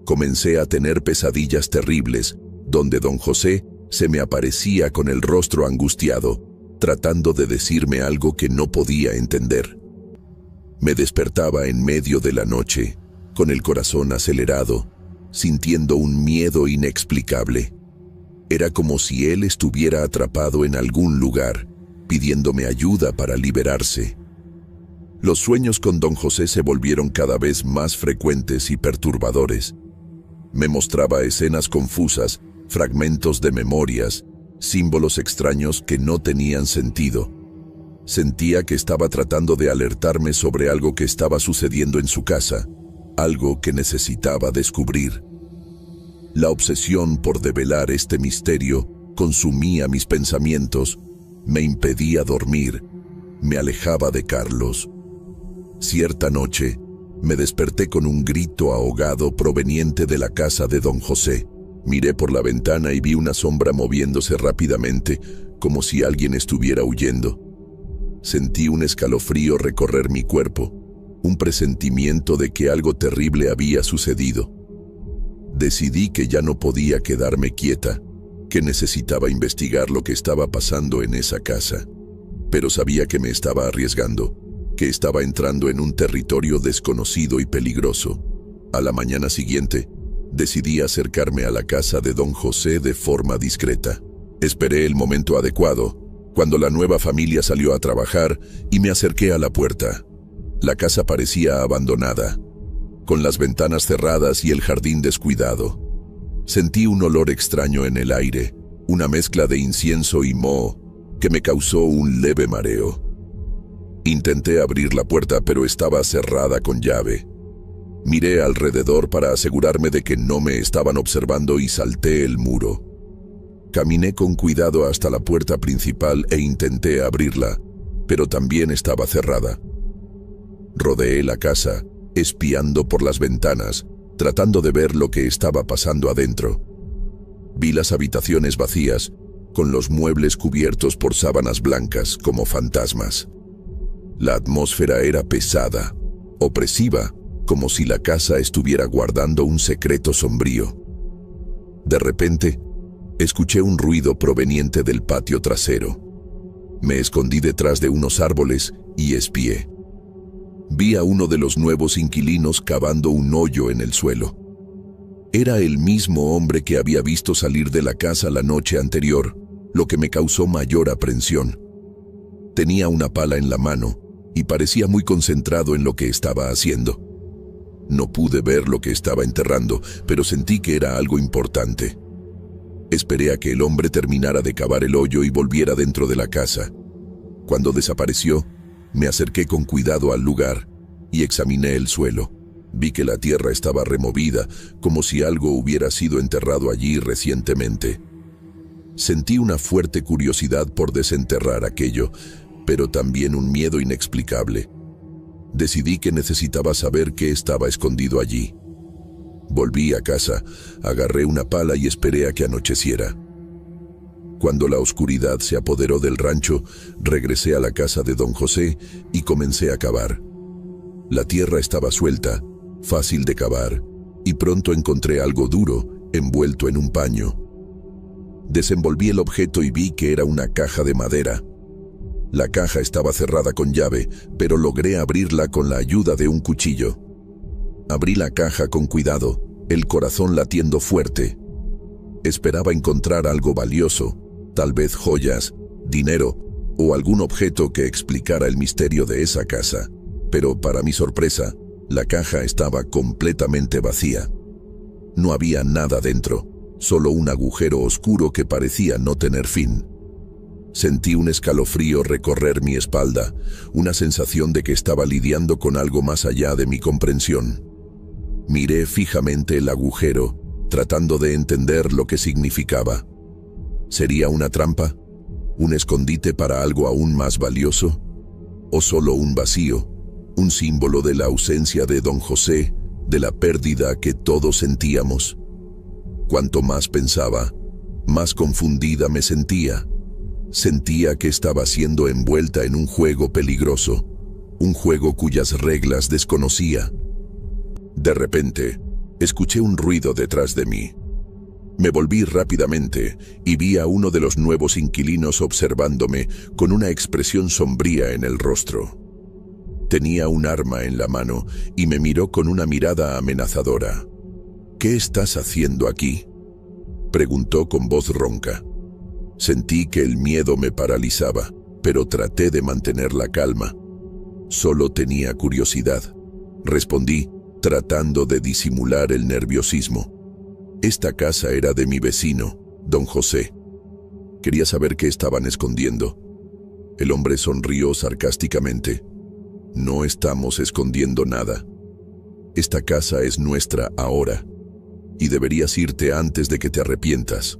[SPEAKER 1] Comencé a tener pesadillas terribles, donde don José se me aparecía con el rostro angustiado, tratando de decirme algo que no podía entender. Me despertaba en medio de la noche, con el corazón acelerado, sintiendo un miedo inexplicable. Era como si él estuviera atrapado en algún lugar, pidiéndome ayuda para liberarse. Los sueños con don José se volvieron cada vez más frecuentes y perturbadores. Me mostraba escenas confusas, fragmentos de memorias, símbolos extraños que no tenían sentido. Sentía que estaba tratando de alertarme sobre algo que estaba sucediendo en su casa, algo que necesitaba descubrir. La obsesión por develar este misterio consumía mis pensamientos, me impedía dormir, me alejaba de Carlos. Cierta noche, me desperté con un grito ahogado proveniente de la casa de don José. Miré por la ventana y vi una sombra moviéndose rápidamente, como si alguien estuviera huyendo. Sentí un escalofrío recorrer mi cuerpo, un presentimiento de que algo terrible había sucedido. Decidí que ya no podía quedarme quieta, que necesitaba investigar lo que estaba pasando en esa casa. Pero sabía que me estaba arriesgando, que estaba entrando en un territorio desconocido y peligroso. A la mañana siguiente, decidí acercarme a la casa de don José de forma discreta. Esperé el momento adecuado, cuando la nueva familia salió a trabajar, y me acerqué a la puerta. La casa parecía abandonada, con las ventanas cerradas y el jardín descuidado. Sentí un olor extraño en el aire, una mezcla de incienso y moho, que me causó un leve mareo. Intenté abrir la puerta, pero estaba cerrada con llave. Miré alrededor para asegurarme de que no me estaban observando y salté el muro. Caminé con cuidado hasta la puerta principal e intenté abrirla, pero también estaba cerrada. Rodeé la casa, espiando por las ventanas, tratando de ver lo que estaba pasando adentro. Vi las habitaciones vacías, con los muebles cubiertos por sábanas blancas como fantasmas. La atmósfera era pesada, opresiva, como si la casa estuviera guardando un secreto sombrío. De repente, escuché un ruido proveniente del patio trasero. Me escondí detrás de unos árboles y espié. Vi a uno de los nuevos inquilinos cavando un hoyo en el suelo. Era el mismo hombre que había visto salir de la casa la noche anterior, lo que me causó mayor aprensión. Tenía una pala en la mano y parecía muy concentrado en lo que estaba haciendo. No pude ver lo que estaba enterrando, pero sentí que era algo importante. Esperé a que el hombre terminara de cavar el hoyo y volviera dentro de la casa. Cuando desapareció, me acerqué con cuidado al lugar y examiné el suelo. Vi que la tierra estaba removida, como si algo hubiera sido enterrado allí recientemente. Sentí una fuerte curiosidad por desenterrar aquello, pero también un miedo inexplicable. Decidí que necesitaba saber qué estaba escondido allí. Volví a casa, agarré una pala y esperé a que anocheciera. Cuando la oscuridad se apoderó del rancho, regresé a la casa de don José y comencé a cavar. La tierra estaba suelta, fácil de cavar, y pronto encontré algo duro, envuelto en un paño. Desenvolví el objeto y vi que era una caja de madera. La caja estaba cerrada con llave, pero logré abrirla con la ayuda de un cuchillo. Abrí la caja con cuidado, el corazón latiendo fuerte. Esperaba encontrar algo valioso, tal vez joyas, dinero o algún objeto que explicara el misterio de esa casa, pero para mi sorpresa, la caja estaba completamente vacía. No había nada dentro, solo un agujero oscuro que parecía no tener fin. Sentí un escalofrío recorrer mi espalda, una sensación de que estaba lidiando con algo más allá de mi comprensión. Miré fijamente el agujero, tratando de entender lo que significaba. ¿Sería una trampa? ¿Un escondite para algo aún más valioso? ¿O solo un vacío? Un símbolo de la ausencia de don José, de la pérdida que todos sentíamos. Cuanto más pensaba, más confundida me sentía. Sentía que estaba siendo envuelta en un juego peligroso, un juego cuyas reglas desconocía. De repente, escuché un ruido detrás de mí. Me volví rápidamente y vi a uno de los nuevos inquilinos observándome con una expresión sombría en el rostro. Tenía un arma en la mano y me miró con una mirada amenazadora. ¿Qué estás haciendo aquí?, preguntó con voz ronca. Sentí que el miedo me paralizaba, pero traté de mantener la calma. Solo tenía curiosidad, respondí, tratando de disimular el nerviosismo. Esta casa era de mi vecino, don José. Quería saber qué estaban escondiendo. El hombre sonrió sarcásticamente. No estamos escondiendo nada. Esta casa es nuestra ahora, y deberías irte antes de que te arrepientas.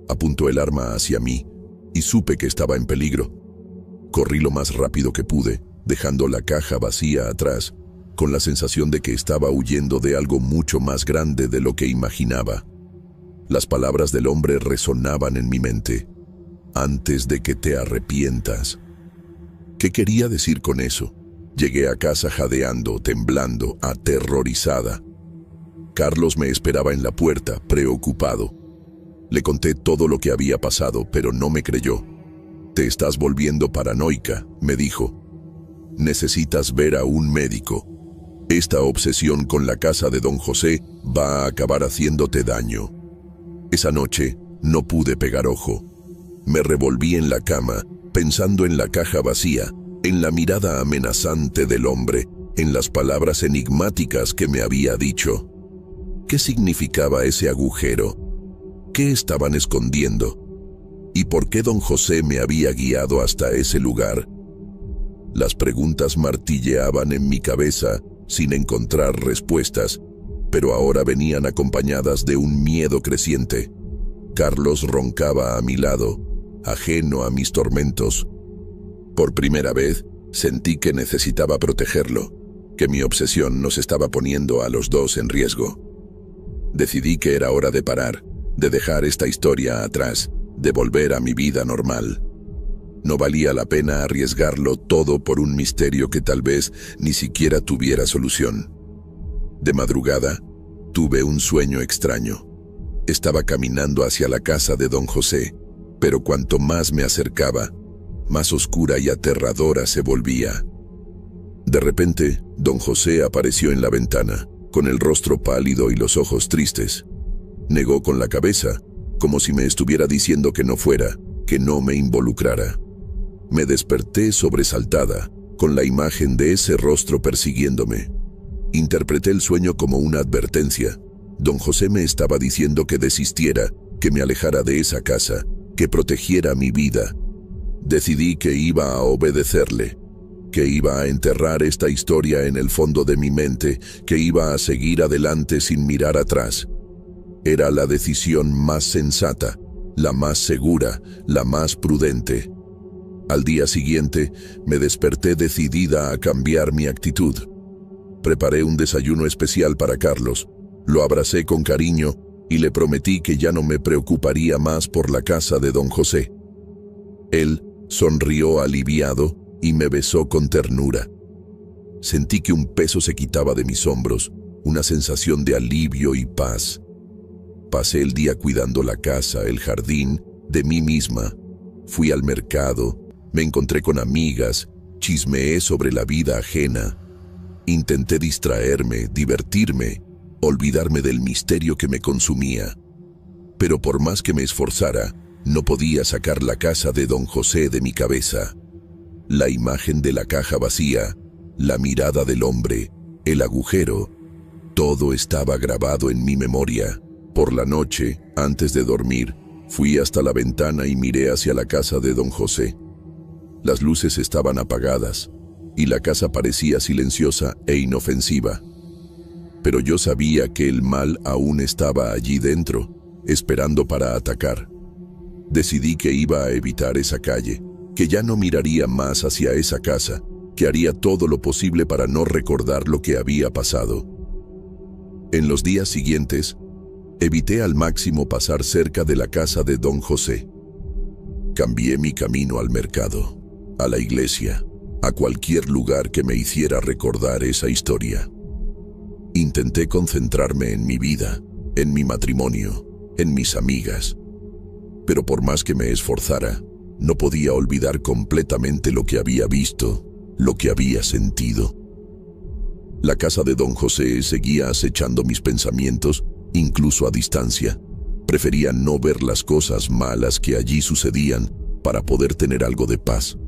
[SPEAKER 1] Apuntó el arma hacia mí, y supe que estaba en peligro. Corrí lo más rápido que pude, dejando la caja vacía atrás, con la sensación de que estaba huyendo de algo mucho más grande de lo que imaginaba. Las palabras del hombre resonaban en mi mente. Antes de que te arrepientas. ¿Qué quería decir con eso? Llegué a casa jadeando, temblando, aterrorizada. Carlos me esperaba en la puerta, preocupado. Le conté todo lo que había pasado, pero no me creyó. Te estás volviendo paranoica, me dijo. Necesitas ver a un médico. Esta obsesión con la casa de don José va a acabar haciéndote daño. Esa noche no pude pegar ojo. Me revolví en la cama, pensando en la caja vacía, en la mirada amenazante del hombre, en las palabras enigmáticas que me había dicho. ¿Qué significaba ese agujero? ¿Qué estaban escondiendo? ¿Y por qué don José me había guiado hasta ese lugar? Las preguntas martilleaban en mi cabeza sin encontrar respuestas, pero ahora venían acompañadas de un miedo creciente. Carlos roncaba a mi lado, ajeno a mis tormentos. Por primera vez, sentí que necesitaba protegerlo, que mi obsesión nos estaba poniendo a los dos en riesgo. Decidí que era hora de parar, de dejar esta historia atrás, de volver a mi vida normal. No valía la pena arriesgarlo todo por un misterio que tal vez ni siquiera tuviera solución. De madrugada, tuve un sueño extraño. Estaba caminando hacia la casa de don José, pero cuanto más me acercaba, más oscura y aterradora se volvía. De repente, don José apareció en la ventana, con el rostro pálido y los ojos tristes. Negó con la cabeza, como si me estuviera diciendo que no fuera, que no me involucrara. Me desperté sobresaltada, con la imagen de ese rostro persiguiéndome. Interpreté el sueño como una advertencia. Don José me estaba diciendo que desistiera, que me alejara de esa casa, que protegiera mi vida. Decidí que iba a obedecerle, que iba a enterrar esta historia en el fondo de mi mente, que iba a seguir adelante sin mirar atrás. Era la decisión más sensata, la más segura, la más prudente. Al día siguiente, me desperté decidida a cambiar mi actitud. Preparé un desayuno especial para Carlos, lo abracé con cariño y le prometí que ya no me preocuparía más por la casa de don José. Él sonrió aliviado y me besó con ternura. Sentí que un peso se quitaba de mis hombros, una sensación de alivio y paz. Pasé el día cuidando la casa, el jardín, de mí misma. Fui al mercado, me encontré con amigas, chismeé sobre la vida ajena. Intenté distraerme, divertirme, olvidarme del misterio que me consumía. Pero por más que me esforzara, no podía sacar la casa de don José de mi cabeza. La imagen de la caja vacía, la mirada del hombre, el agujero, todo estaba grabado en mi memoria. Por la noche, antes de dormir, fui hasta la ventana y miré hacia la casa de don José. Las luces estaban apagadas y la casa parecía silenciosa e inofensiva. Pero yo sabía que el mal aún estaba allí dentro, esperando para atacar. Decidí que iba a evitar esa calle, que ya no miraría más hacia esa casa, que haría todo lo posible para no recordar lo que había pasado. En los días siguientes, evité al máximo pasar cerca de la casa de don José. Cambié mi camino al mercado, a la iglesia, a cualquier lugar que me hiciera recordar esa historia. Intenté concentrarme en mi vida, en mi matrimonio, en mis amigas. Pero por más que me esforzara, no podía olvidar completamente lo que había visto, lo que había sentido. La casa de don José seguía acechando mis pensamientos, incluso a distancia. Prefería no ver las cosas malas que allí sucedían para poder tener algo de paz.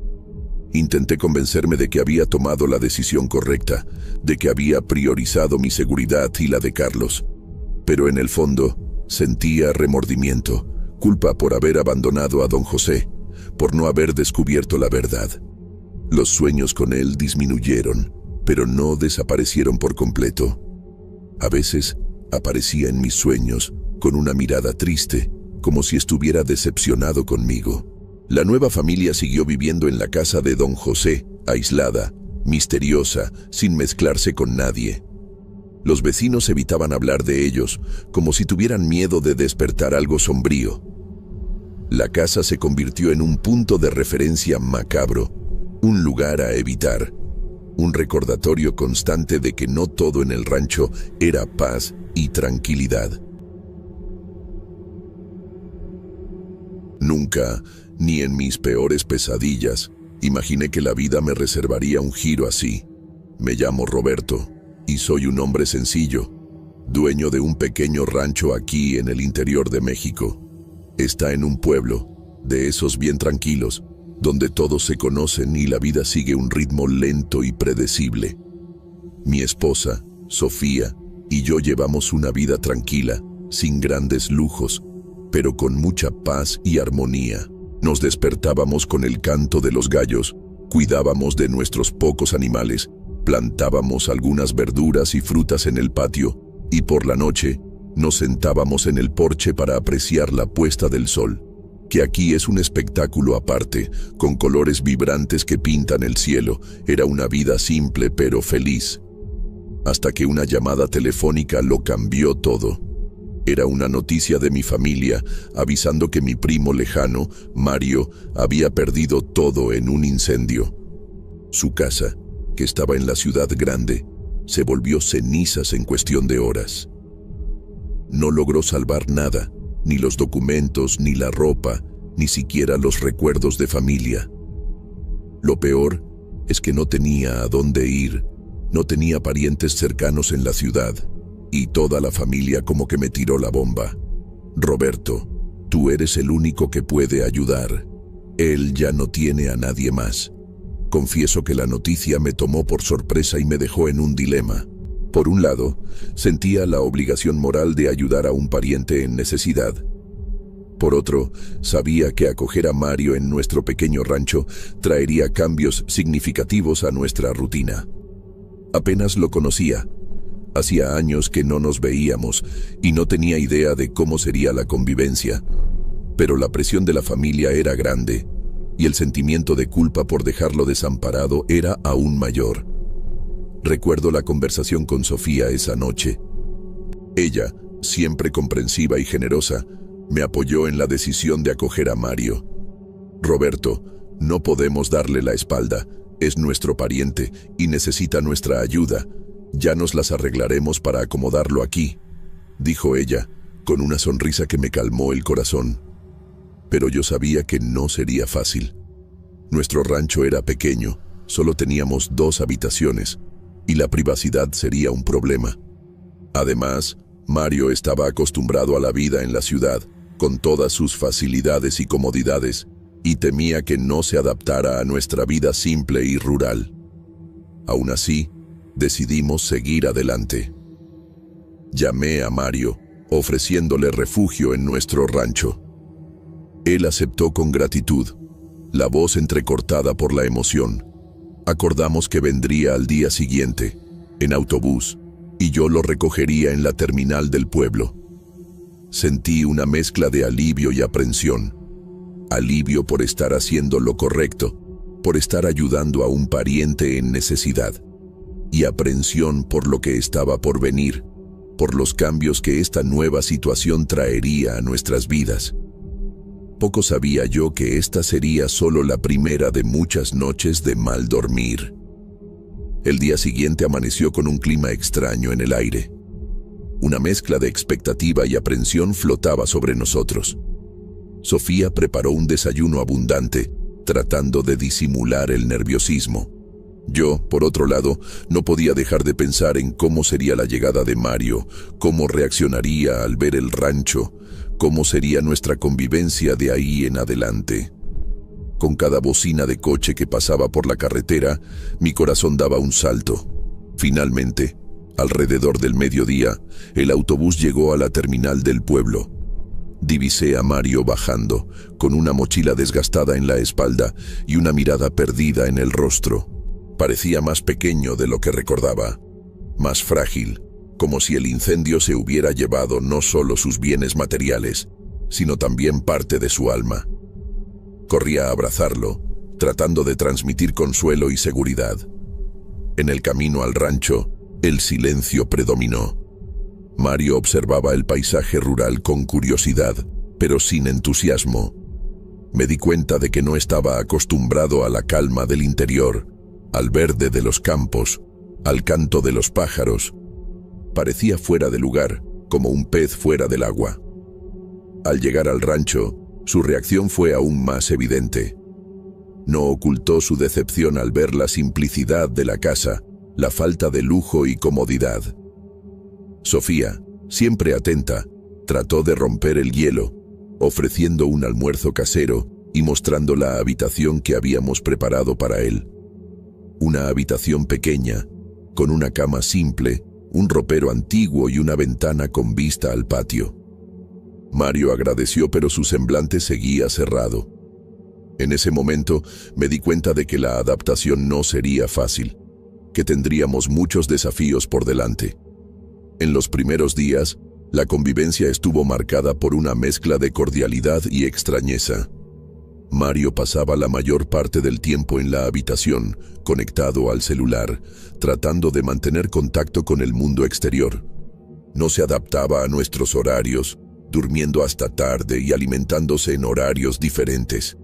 [SPEAKER 1] Intenté convencerme de que había tomado la decisión correcta, de que había priorizado mi seguridad y la de Carlos. Pero en el fondo, sentía remordimiento, culpa por haber abandonado a don José, por no haber descubierto la verdad. Los sueños con él disminuyeron, pero no desaparecieron por completo. A veces aparecía en mis sueños con una mirada triste, como si estuviera decepcionado conmigo. La nueva familia siguió viviendo en la casa de don José, aislada, misteriosa, sin mezclarse con nadie. Los vecinos evitaban hablar de ellos, como si tuvieran miedo de despertar algo sombrío. La casa se convirtió en un punto de referencia macabro, un lugar a evitar, un recordatorio constante de que no todo en el rancho era paz y tranquilidad. Nunca, ni en mis peores pesadillas, imaginé que la vida me reservaría un giro así. Me llamo Roberto y soy un hombre sencillo, dueño de un pequeño rancho aquí en el interior de México. Está en un pueblo, de esos bien tranquilos, donde todos se conocen y la vida sigue un ritmo lento y predecible. Mi esposa, Sofía, y yo llevamos una vida tranquila, sin grandes lujos, pero con mucha paz y armonía. Nos despertábamos con el canto de los gallos, cuidábamos de nuestros pocos animales, plantábamos algunas verduras y frutas en el patio, y por la noche nos sentábamos en el porche para apreciar la puesta del sol, que aquí es un espectáculo aparte, con colores vibrantes que pintan el cielo. Era una vida simple pero feliz. Hasta que una llamada telefónica lo cambió todo. Era una noticia de mi familia, avisando que mi primo lejano, Mario, había perdido todo en un incendio. Su casa, que estaba en la ciudad grande, se volvió cenizas en cuestión de horas. No logró salvar nada, ni los documentos, ni la ropa, ni siquiera los recuerdos de familia. Lo peor es que no tenía a dónde ir, no tenía parientes cercanos en la ciudad, y toda la familia como que me tiró la bomba. Roberto, tú eres el único que puede ayudar. Él ya no tiene a nadie más. Confieso que la noticia me tomó por sorpresa y me dejó en un dilema. Por un lado, sentía la obligación moral de ayudar a un pariente en necesidad. Por otro, sabía que acoger a Mario en nuestro pequeño rancho traería cambios significativos a nuestra rutina. Apenas lo conocía. Hacía años que no nos veíamos y no tenía idea de cómo sería la convivencia. Pero la presión de la familia era grande y el sentimiento de culpa por dejarlo desamparado era aún mayor. Recuerdo la conversación con Sofía esa noche. Ella, siempre comprensiva y generosa, me apoyó en la decisión de acoger a Mario. Roberto, no podemos darle la espalda, es nuestro pariente y necesita nuestra ayuda. Ya nos las arreglaremos para acomodarlo aquí, dijo ella, con una sonrisa que me calmó el corazón. Pero yo sabía que no sería fácil. Nuestro rancho era pequeño, solo teníamos 2 habitaciones, y la privacidad sería un problema. Además, Mario estaba acostumbrado a la vida en la ciudad, con todas sus facilidades y comodidades, y temía que no se adaptara a nuestra vida simple y rural. Aún así, decidimos seguir adelante. Llamé a Mario, ofreciéndole refugio en nuestro rancho. Él aceptó con gratitud, la voz entrecortada por la emoción. Acordamos que vendría al día siguiente, en autobús, y yo lo recogería en la terminal del pueblo. Sentí una mezcla de alivio y aprensión. Alivio por estar haciendo lo correcto, por estar ayudando a un pariente en necesidad, y aprensión por lo que estaba por venir, por los cambios que esta nueva situación traería a nuestras vidas. Poco sabía yo que esta sería solo la primera de muchas noches de mal dormir. El día siguiente amaneció con un clima extraño en el aire. Una mezcla de expectativa y aprensión flotaba sobre nosotros. Sofía preparó un desayuno abundante, tratando de disimular el nerviosismo. Yo, por otro lado, no podía dejar de pensar en cómo sería la llegada de Mario, cómo reaccionaría al ver el rancho, cómo sería nuestra convivencia de ahí en adelante. Con cada bocina de coche que pasaba por la carretera, mi corazón daba un salto. Finalmente, alrededor del mediodía, el autobús llegó a la terminal del pueblo. Divisé a Mario bajando, con una mochila desgastada en la espalda y una mirada perdida en el rostro. Parecía más pequeño de lo que recordaba, más frágil, como si el incendio se hubiera llevado no solo sus bienes materiales, sino también parte de su alma. Corrí a abrazarlo, tratando de transmitir consuelo y seguridad. En el camino al rancho, el silencio predominó. Mario observaba el paisaje rural con curiosidad, pero sin entusiasmo. Me di cuenta de que no estaba acostumbrado a la calma del interior, al verde de los campos, al canto de los pájaros. Parecía fuera de lugar, como un pez fuera del agua. Al llegar al rancho, su reacción fue aún más evidente. No ocultó su decepción al ver la simplicidad de la casa, la falta de lujo y comodidad. Sofía, siempre atenta, trató de romper el hielo, ofreciendo un almuerzo casero y mostrando la habitación que habíamos preparado para él. Una habitación pequeña, con una cama simple, un ropero antiguo y una ventana con vista al patio. Mario agradeció, pero su semblante seguía cerrado. En ese momento me di cuenta de que la adaptación no sería fácil, que tendríamos muchos desafíos por delante. En los primeros días, la convivencia estuvo marcada por una mezcla de cordialidad y extrañeza. Mario pasaba la mayor parte del tiempo en la habitación, conectado al celular, tratando de mantener contacto con el mundo exterior. No se adaptaba a nuestros horarios, durmiendo hasta tarde y alimentándose en horarios diferentes.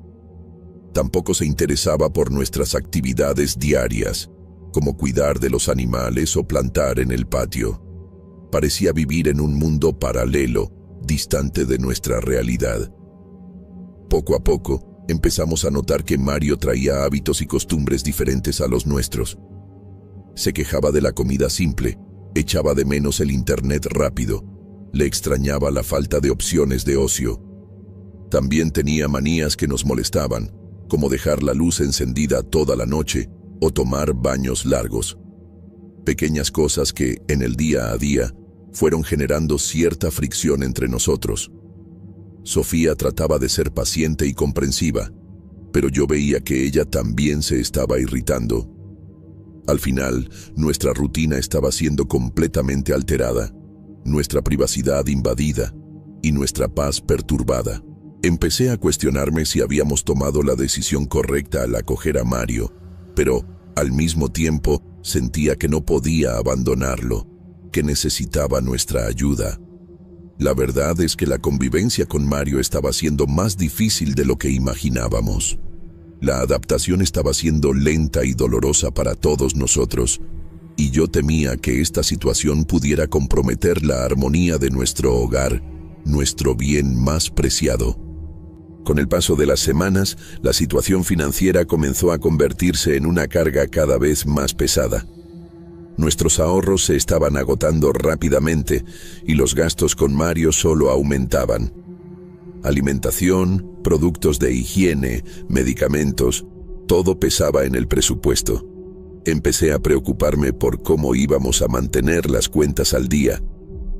[SPEAKER 1] Tampoco se interesaba por nuestras actividades diarias, como cuidar de los animales o plantar en el patio. Parecía vivir en un mundo paralelo, distante de nuestra realidad. Poco a poco, empezamos a notar que Mario traía hábitos y costumbres diferentes a los nuestros. Se quejaba de la comida simple, echaba de menos el internet rápido, le extrañaba la falta de opciones de ocio. También tenía manías que nos molestaban, como dejar la luz encendida toda la noche o tomar baños largos. Pequeñas cosas que, en el día a día, fueron generando cierta fricción entre nosotros. Sofía trataba de ser paciente y comprensiva, pero yo veía que ella también se estaba irritando. Al final, nuestra rutina estaba siendo completamente alterada, nuestra privacidad invadida y nuestra paz perturbada. Empecé a cuestionarme si habíamos tomado la decisión correcta al acoger a Mario, pero, al mismo tiempo, sentía que no podía abandonarlo, que necesitaba nuestra ayuda. La verdad es que la convivencia con Mario estaba siendo más difícil de lo que imaginábamos. La adaptación estaba siendo lenta y dolorosa para todos nosotros, y yo temía que esta situación pudiera comprometer la armonía de nuestro hogar, nuestro bien más preciado. Con el paso de las semanas, la situación financiera comenzó a convertirse en una carga cada vez más pesada. Nuestros ahorros se estaban agotando rápidamente y los gastos con Mario solo aumentaban. Alimentación, productos de higiene, medicamentos, todo pesaba en el presupuesto. Empecé a preocuparme por cómo íbamos a mantener las cuentas al día,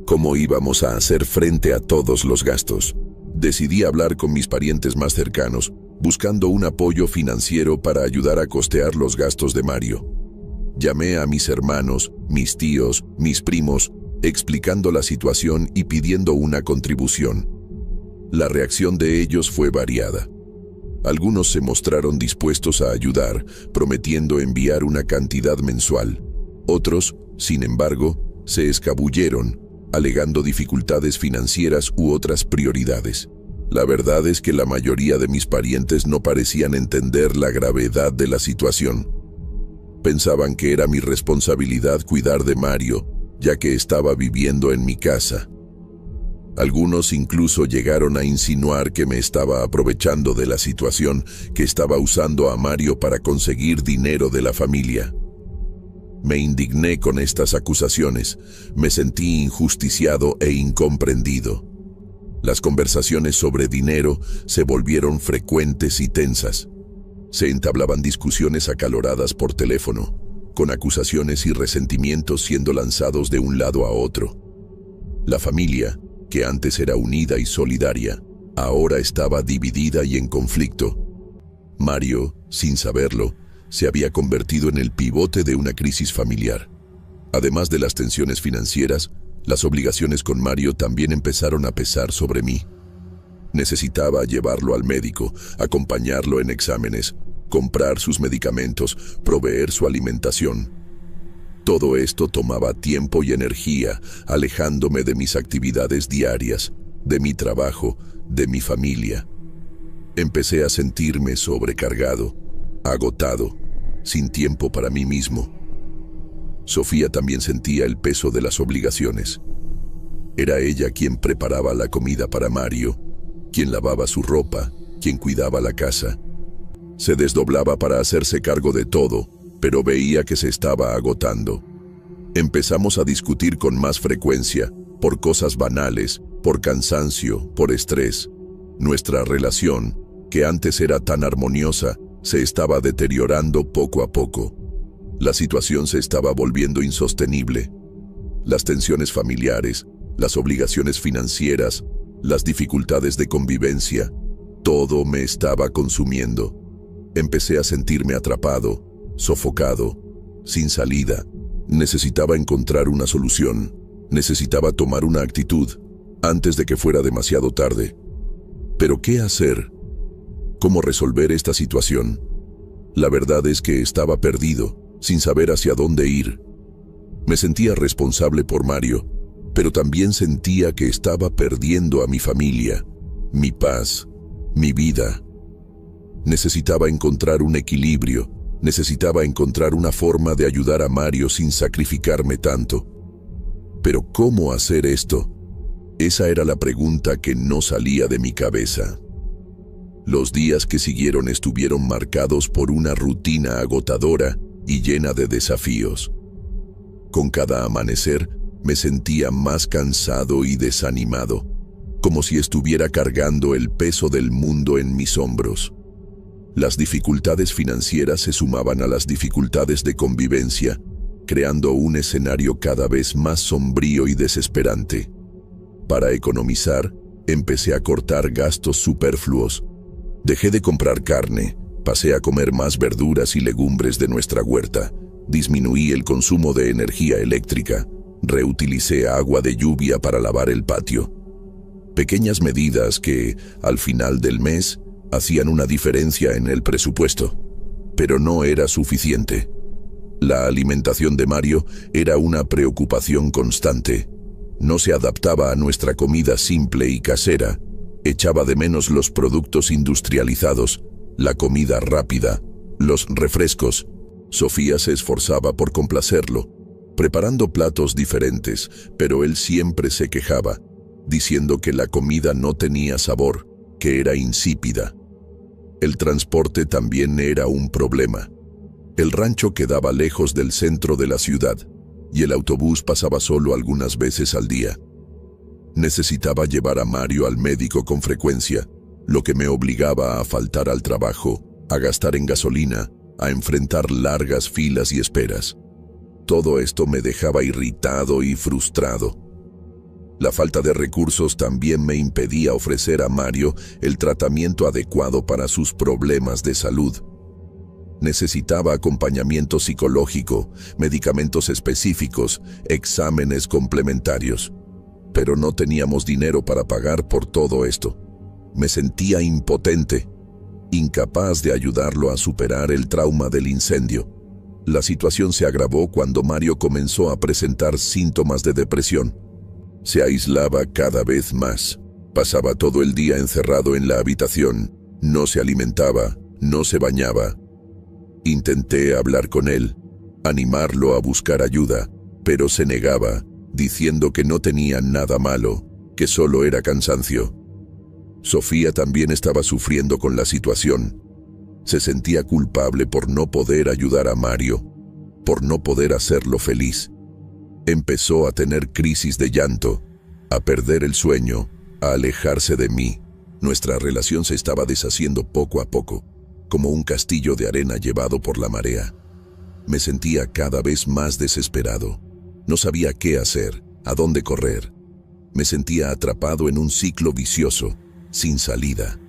[SPEAKER 1] cómo íbamos a hacer frente a todos los gastos. Decidí hablar con mis parientes más cercanos, buscando un apoyo financiero para ayudar a costear los gastos de Mario. Llamé a mis hermanos, mis tíos, mis primos, explicando la situación y pidiendo una contribución. La reacción de ellos fue variada. Algunos se mostraron dispuestos a ayudar, prometiendo enviar una cantidad mensual. Otros, sin embargo, se escabulleron, alegando dificultades financieras u otras prioridades. La verdad es que la mayoría de mis parientes no parecían entender la gravedad de la situación. Pensaban que era mi responsabilidad cuidar de Mario, ya que estaba viviendo en mi casa. Algunos incluso llegaron a insinuar que me estaba aprovechando de la situación, que estaba usando a Mario para conseguir dinero de la familia. Me indigné con estas acusaciones, me sentí injusticiado e incomprendido. Las conversaciones sobre dinero se volvieron frecuentes y tensas. Se entablaban discusiones acaloradas por teléfono, con acusaciones y resentimientos siendo lanzados de un lado a otro. La familia, que antes era unida y solidaria, ahora estaba dividida y en conflicto. Mario, sin saberlo, se había convertido en el pivote de una crisis familiar. Además de las tensiones financieras, las obligaciones con Mario también empezaron a pesar sobre mí. Necesitaba llevarlo al médico, acompañarlo en exámenes, comprar sus medicamentos, proveer su alimentación. Todo esto tomaba tiempo y energía, alejándome de mis actividades diarias, de mi trabajo, de mi familia. Empecé a sentirme sobrecargado, agotado, sin tiempo para mí mismo. Sofía también sentía el peso de las obligaciones. Era ella quien preparaba la comida para Mario, quien lavaba su ropa, quien cuidaba la casa. Se desdoblaba para hacerse cargo de todo, pero veía que se estaba agotando. Empezamos a discutir con más frecuencia, por cosas banales, por cansancio, por estrés. Nuestra relación, que antes era tan armoniosa, se estaba deteriorando poco a poco. La situación se estaba volviendo insostenible. Las tensiones familiares, las obligaciones financieras, las dificultades de convivencia, todo me estaba consumiendo. Empecé a sentirme atrapado, sofocado, sin salida. Necesitaba encontrar una solución. Necesitaba tomar una actitud antes de que fuera demasiado tarde. ¿Pero qué hacer? ¿Cómo resolver esta situación? La verdad es que estaba perdido, sin saber hacia dónde ir. Me sentía responsable por Mario, pero también sentía que estaba perdiendo a mi familia, mi paz, mi vida. Necesitaba encontrar un equilibrio, necesitaba encontrar una forma de ayudar a Mario sin sacrificarme tanto. Pero ¿cómo hacer esto? Esa era la pregunta que no salía de mi cabeza. Los días que siguieron estuvieron marcados por una rutina agotadora y llena de desafíos. Con cada amanecer me sentía más cansado y desanimado, como si estuviera cargando el peso del mundo en mis hombros. Las dificultades financieras se sumaban a las dificultades de convivencia, creando un escenario cada vez más sombrío y desesperante. Para economizar, empecé a cortar gastos superfluos. Dejé de comprar carne, pasé a comer más verduras y legumbres de nuestra huerta, disminuí el consumo de energía eléctrica, reutilicé agua de lluvia para lavar el patio. Pequeñas medidas que, al final del mes, hacían una diferencia en el presupuesto, pero no era suficiente. La alimentación de Mario era una preocupación constante. No se adaptaba a nuestra comida simple y casera, echaba de menos los productos industrializados, la comida rápida, los refrescos. Sofía se esforzaba por complacerlo, preparando platos diferentes, pero él siempre se quejaba, diciendo que la comida no tenía sabor, que era insípida. El transporte también era un problema. El rancho quedaba lejos del centro de la ciudad, y el autobús pasaba solo algunas veces al día. Necesitaba llevar a Mario al médico con frecuencia, lo que me obligaba a faltar al trabajo, a gastar en gasolina, a enfrentar largas filas y esperas. Todo esto me dejaba irritado y frustrado. La falta de recursos también me impedía ofrecer a Mario el tratamiento adecuado para sus problemas de salud. Necesitaba acompañamiento psicológico, medicamentos específicos, exámenes complementarios. Pero no teníamos dinero para pagar por todo esto. Me sentía impotente, incapaz de ayudarlo a superar el trauma del incendio. La situación se agravó cuando Mario comenzó a presentar síntomas de depresión. Se aislaba cada vez más. Pasaba todo el día encerrado en la habitación. No se alimentaba, no se bañaba. Intenté hablar con él, animarlo a buscar ayuda, pero se negaba, diciendo que no tenía nada malo, que solo era cansancio. Sofía también estaba sufriendo con la situación. Se sentía culpable por no poder ayudar a Mario, por no poder hacerlo feliz. Empezó a tener crisis de llanto, a perder el sueño, a alejarse de mí. Nuestra relación se estaba deshaciendo poco a poco, como un castillo de arena llevado por la marea. Me sentía cada vez más desesperado. No sabía qué hacer, a dónde correr. Me sentía atrapado en un ciclo vicioso, sin salida.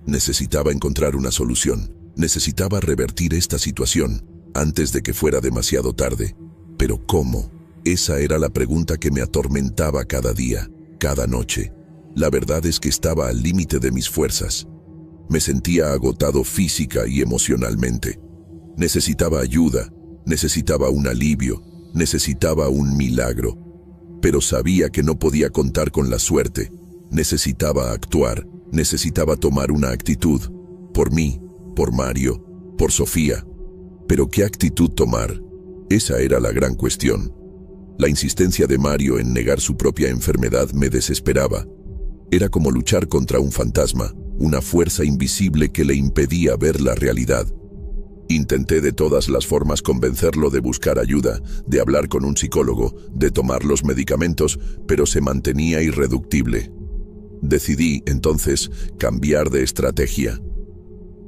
[SPEAKER 1] Necesitaba encontrar una solución. Necesitaba revertir esta situación antes de que fuera demasiado tarde. ¿Pero cómo? Esa era la pregunta que me atormentaba cada día, cada noche. La verdad es que estaba al límite de mis fuerzas. Me sentía agotado física y emocionalmente. Necesitaba ayuda, necesitaba un alivio, necesitaba un milagro. Pero sabía que no podía contar con la suerte. Necesitaba actuar, necesitaba tomar una actitud. Por mí, por Mario, por Sofía. Pero ¿qué actitud tomar? Esa era la gran cuestión. La insistencia de Mario en negar su propia enfermedad me desesperaba. Era como luchar contra un fantasma, una fuerza invisible que le impedía ver la realidad. Intenté de todas las formas convencerlo de buscar ayuda, de hablar con un psicólogo, de tomar los medicamentos, pero se mantenía irreductible. Decidí, entonces, cambiar de estrategia.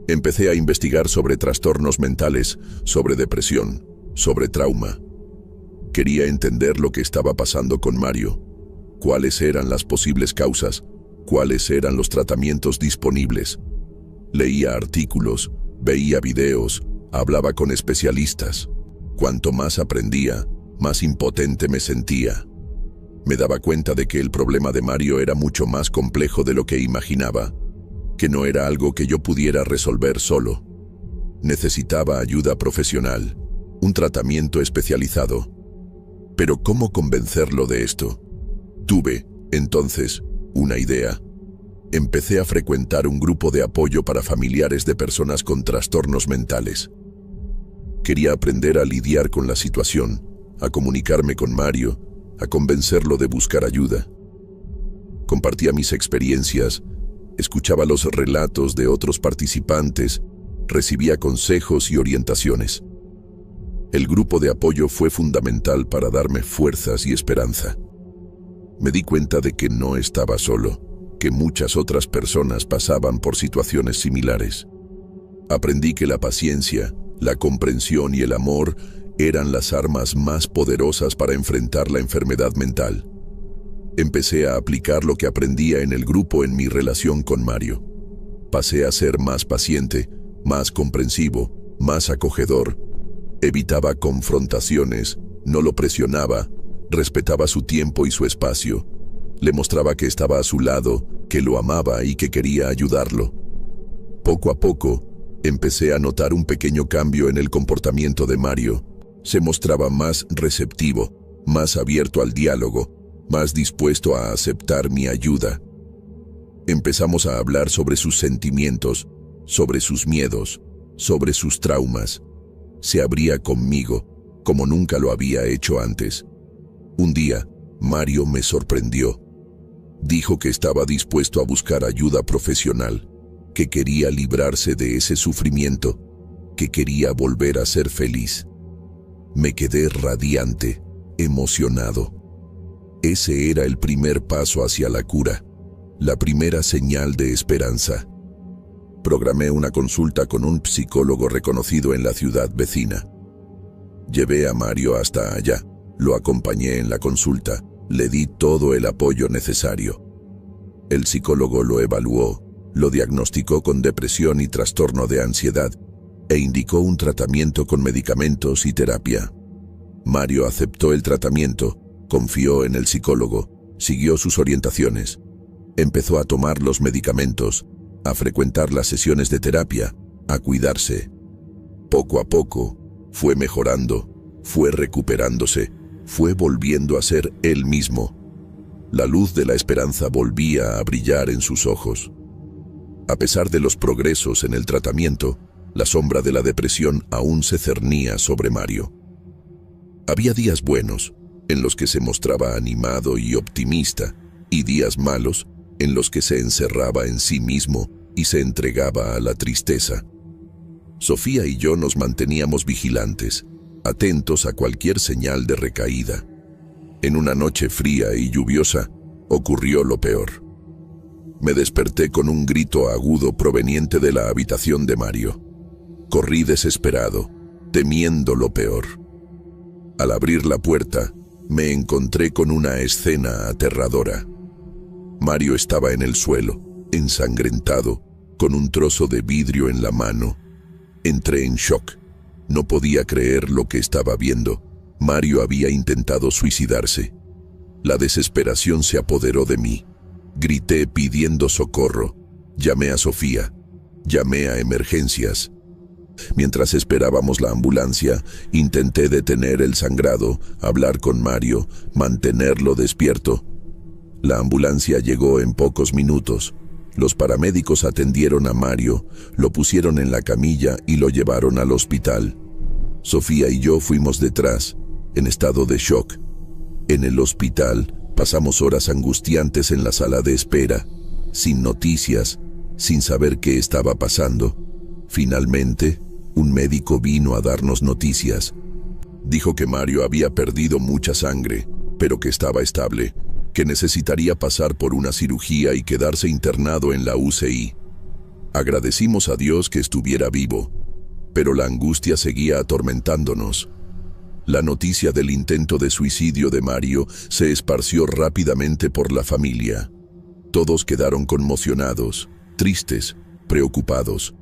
[SPEAKER 1] Empecé a investigar sobre trastornos mentales, sobre depresión, sobre trauma. Quería entender lo que estaba pasando con Mario, cuáles eran las posibles causas, cuáles eran los tratamientos disponibles. Leía artículos, veía videos, hablaba con especialistas. Cuanto más aprendía, más impotente me sentía. Me daba cuenta de que el problema de Mario era mucho más complejo de lo que imaginaba, que no era algo que yo pudiera resolver solo. Necesitaba ayuda profesional, un tratamiento especializado. Pero ¿cómo convencerlo de esto? Tuve, entonces, una idea. Empecé a frecuentar un grupo de apoyo para familiares de personas con trastornos mentales. Quería aprender a lidiar con la situación, a comunicarme con Mario, a convencerlo de buscar ayuda. Compartía mis experiencias, escuchaba los relatos de otros participantes, recibía consejos y orientaciones. El grupo de apoyo fue fundamental para darme fuerzas y esperanza. Me di cuenta de que no estaba solo, que muchas otras personas pasaban por situaciones similares. Aprendí que la paciencia, la comprensión y el amor eran las armas más poderosas para enfrentar la enfermedad mental. Empecé a aplicar lo que aprendía en el grupo en mi relación con Mario. Pasé a ser más paciente, más comprensivo, más acogedor. Evitaba confrontaciones, no lo presionaba, respetaba su tiempo y su espacio. Le mostraba que estaba a su lado, que lo amaba y que quería ayudarlo. Poco a poco, empecé a notar un pequeño cambio en el comportamiento de Mario. Se mostraba más receptivo, más abierto al diálogo, más dispuesto a aceptar mi ayuda. Empezamos a hablar sobre sus sentimientos, sobre sus miedos, sobre sus traumas. Se abría conmigo, como nunca lo había hecho antes. Un día, Mario me sorprendió. Dijo que estaba dispuesto a buscar ayuda profesional, que quería librarse de ese sufrimiento, que quería volver a ser feliz. Me quedé radiante, emocionado. Ese era el primer paso hacia la cura, la primera señal de esperanza. Programé una consulta con un psicólogo reconocido en la ciudad vecina. Llevé a Mario hasta allá, lo acompañé en la consulta, le di todo el apoyo necesario. El psicólogo lo evaluó, lo diagnosticó con depresión y trastorno de ansiedad e indicó un tratamiento con medicamentos y terapia. Mario aceptó el tratamiento, confió en el psicólogo, siguió sus orientaciones. Empezó a tomar los medicamentos, a frecuentar las sesiones de terapia, a cuidarse. Poco a poco, fue mejorando, fue recuperándose, fue volviendo a ser él mismo. La luz de la esperanza volvía a brillar en sus ojos. A pesar de los progresos en el tratamiento, la sombra de la depresión aún se cernía sobre Mario. Había días buenos, en los que se mostraba animado y optimista, y días malos, en los que se encerraba en sí mismo y se entregaba a la tristeza. Sofía y yo nos manteníamos vigilantes, atentos a cualquier señal de recaída. En una noche fría y lluviosa, ocurrió lo peor. Me desperté con un grito agudo proveniente de la habitación de Mario. Corrí desesperado, temiendo lo peor. Al abrir la puerta, me encontré con una escena aterradora. Mario estaba en el suelo, ensangrentado, con un trozo de vidrio en la mano. Entré en shock. No podía creer lo que estaba viendo. Mario había intentado suicidarse. La desesperación se apoderó de mí. Grité pidiendo socorro. Llamé a Sofía. Llamé a emergencias. Mientras esperábamos la ambulancia, intenté detener el sangrado, hablar con Mario, mantenerlo despierto. La ambulancia llegó en pocos minutos. Los paramédicos atendieron a Mario, lo pusieron en la camilla y lo llevaron al hospital. Sofía y yo fuimos detrás, en estado de shock. En el hospital pasamos horas angustiantes en la sala de espera, sin noticias, sin saber qué estaba pasando. Finalmente, un médico vino a darnos noticias. Dijo que Mario había perdido mucha sangre, pero que estaba estable, que necesitaría pasar por una cirugía y quedarse internado en la UCI. Agradecimos a Dios que estuviera vivo, pero la angustia seguía atormentándonos. La noticia del intento de suicidio de Mario se esparció rápidamente por la familia. Todos quedaron conmocionados, tristes, preocupados.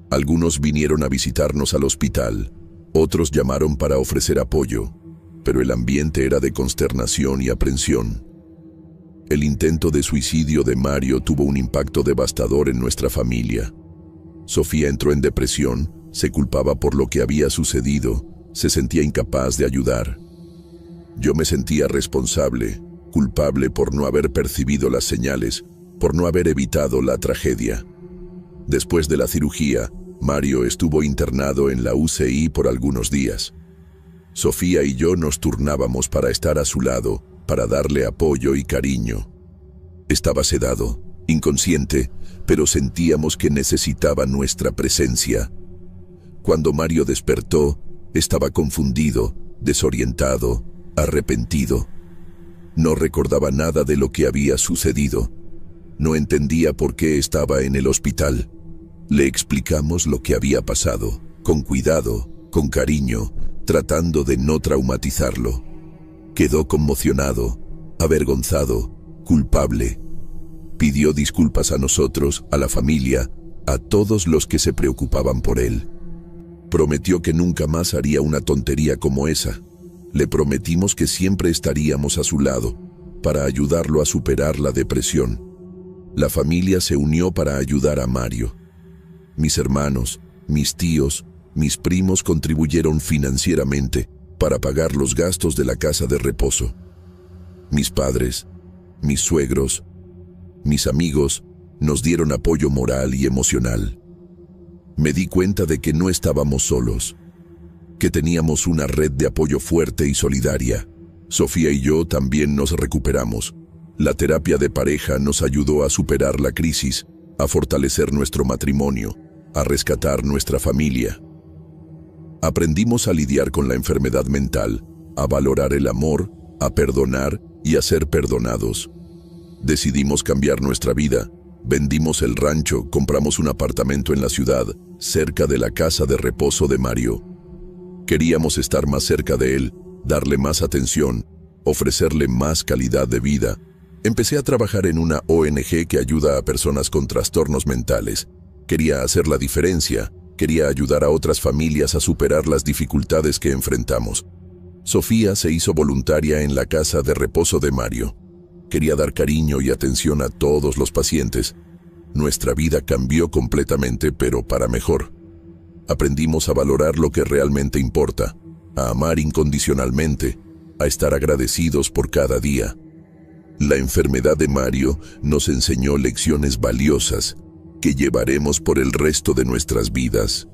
[SPEAKER 1] Algunos vinieron a visitarnos al hospital, otros llamaron para ofrecer apoyo, pero el ambiente era de consternación y aprensión. El intento de suicidio de Mario tuvo un impacto devastador en nuestra familia. Sofía entró en depresión, se culpaba por lo que había sucedido, se sentía incapaz de ayudar. Yo me sentía responsable, culpable por no haber percibido las señales, por no haber evitado la tragedia. Después de la cirugía, Mario estuvo internado en la UCI por algunos días. Sofía y yo nos turnábamos para estar a su lado, para darle apoyo y cariño. Estaba sedado, inconsciente, pero sentíamos que necesitaba nuestra presencia. Cuando Mario despertó, estaba confundido, desorientado, arrepentido. No recordaba nada de lo que había sucedido. No entendía por qué estaba en el hospital. Le explicamos lo que había pasado, con cuidado, con cariño, tratando de no traumatizarlo. Quedó conmocionado, avergonzado, culpable. Pidió disculpas a nosotros, a la familia, a todos los que se preocupaban por él. Prometió que nunca más haría una tontería como esa. Le prometimos que siempre estaríamos a su lado, para ayudarlo a superar la depresión. La familia se unió para ayudar a Mario. Mis hermanos, mis tíos, mis primos contribuyeron financieramente para pagar los gastos de la casa de reposo. Mis padres, mis suegros, mis amigos nos dieron apoyo moral y emocional. Me di cuenta de que no estábamos solos, que teníamos una red de apoyo fuerte y solidaria. Sofía y yo también nos recuperamos. La terapia de pareja nos ayudó a superar la crisis, a fortalecer nuestro matrimonio, a rescatar nuestra familia. Aprendimos a lidiar con la enfermedad mental, a valorar el amor, a perdonar y a ser perdonados. Decidimos cambiar nuestra vida. Vendimos el rancho, compramos un apartamento en la ciudad, cerca de la casa de reposo de Mario. Queríamos estar más cerca de él, darle más atención, ofrecerle más calidad de vida. Empecé a trabajar en una ONG que ayuda a personas con trastornos mentales. Quería hacer la diferencia, quería ayudar a otras familias a superar las dificultades que enfrentamos. Sofía se hizo voluntaria en la casa de reposo de Mario. Quería dar cariño y atención a todos los pacientes. Nuestra vida cambió completamente, pero para mejor. Aprendimos a valorar lo que realmente importa, a amar incondicionalmente, a estar agradecidos por cada día. La enfermedad de Mario nos enseñó lecciones valiosas que llevaremos por el resto de nuestras vidas.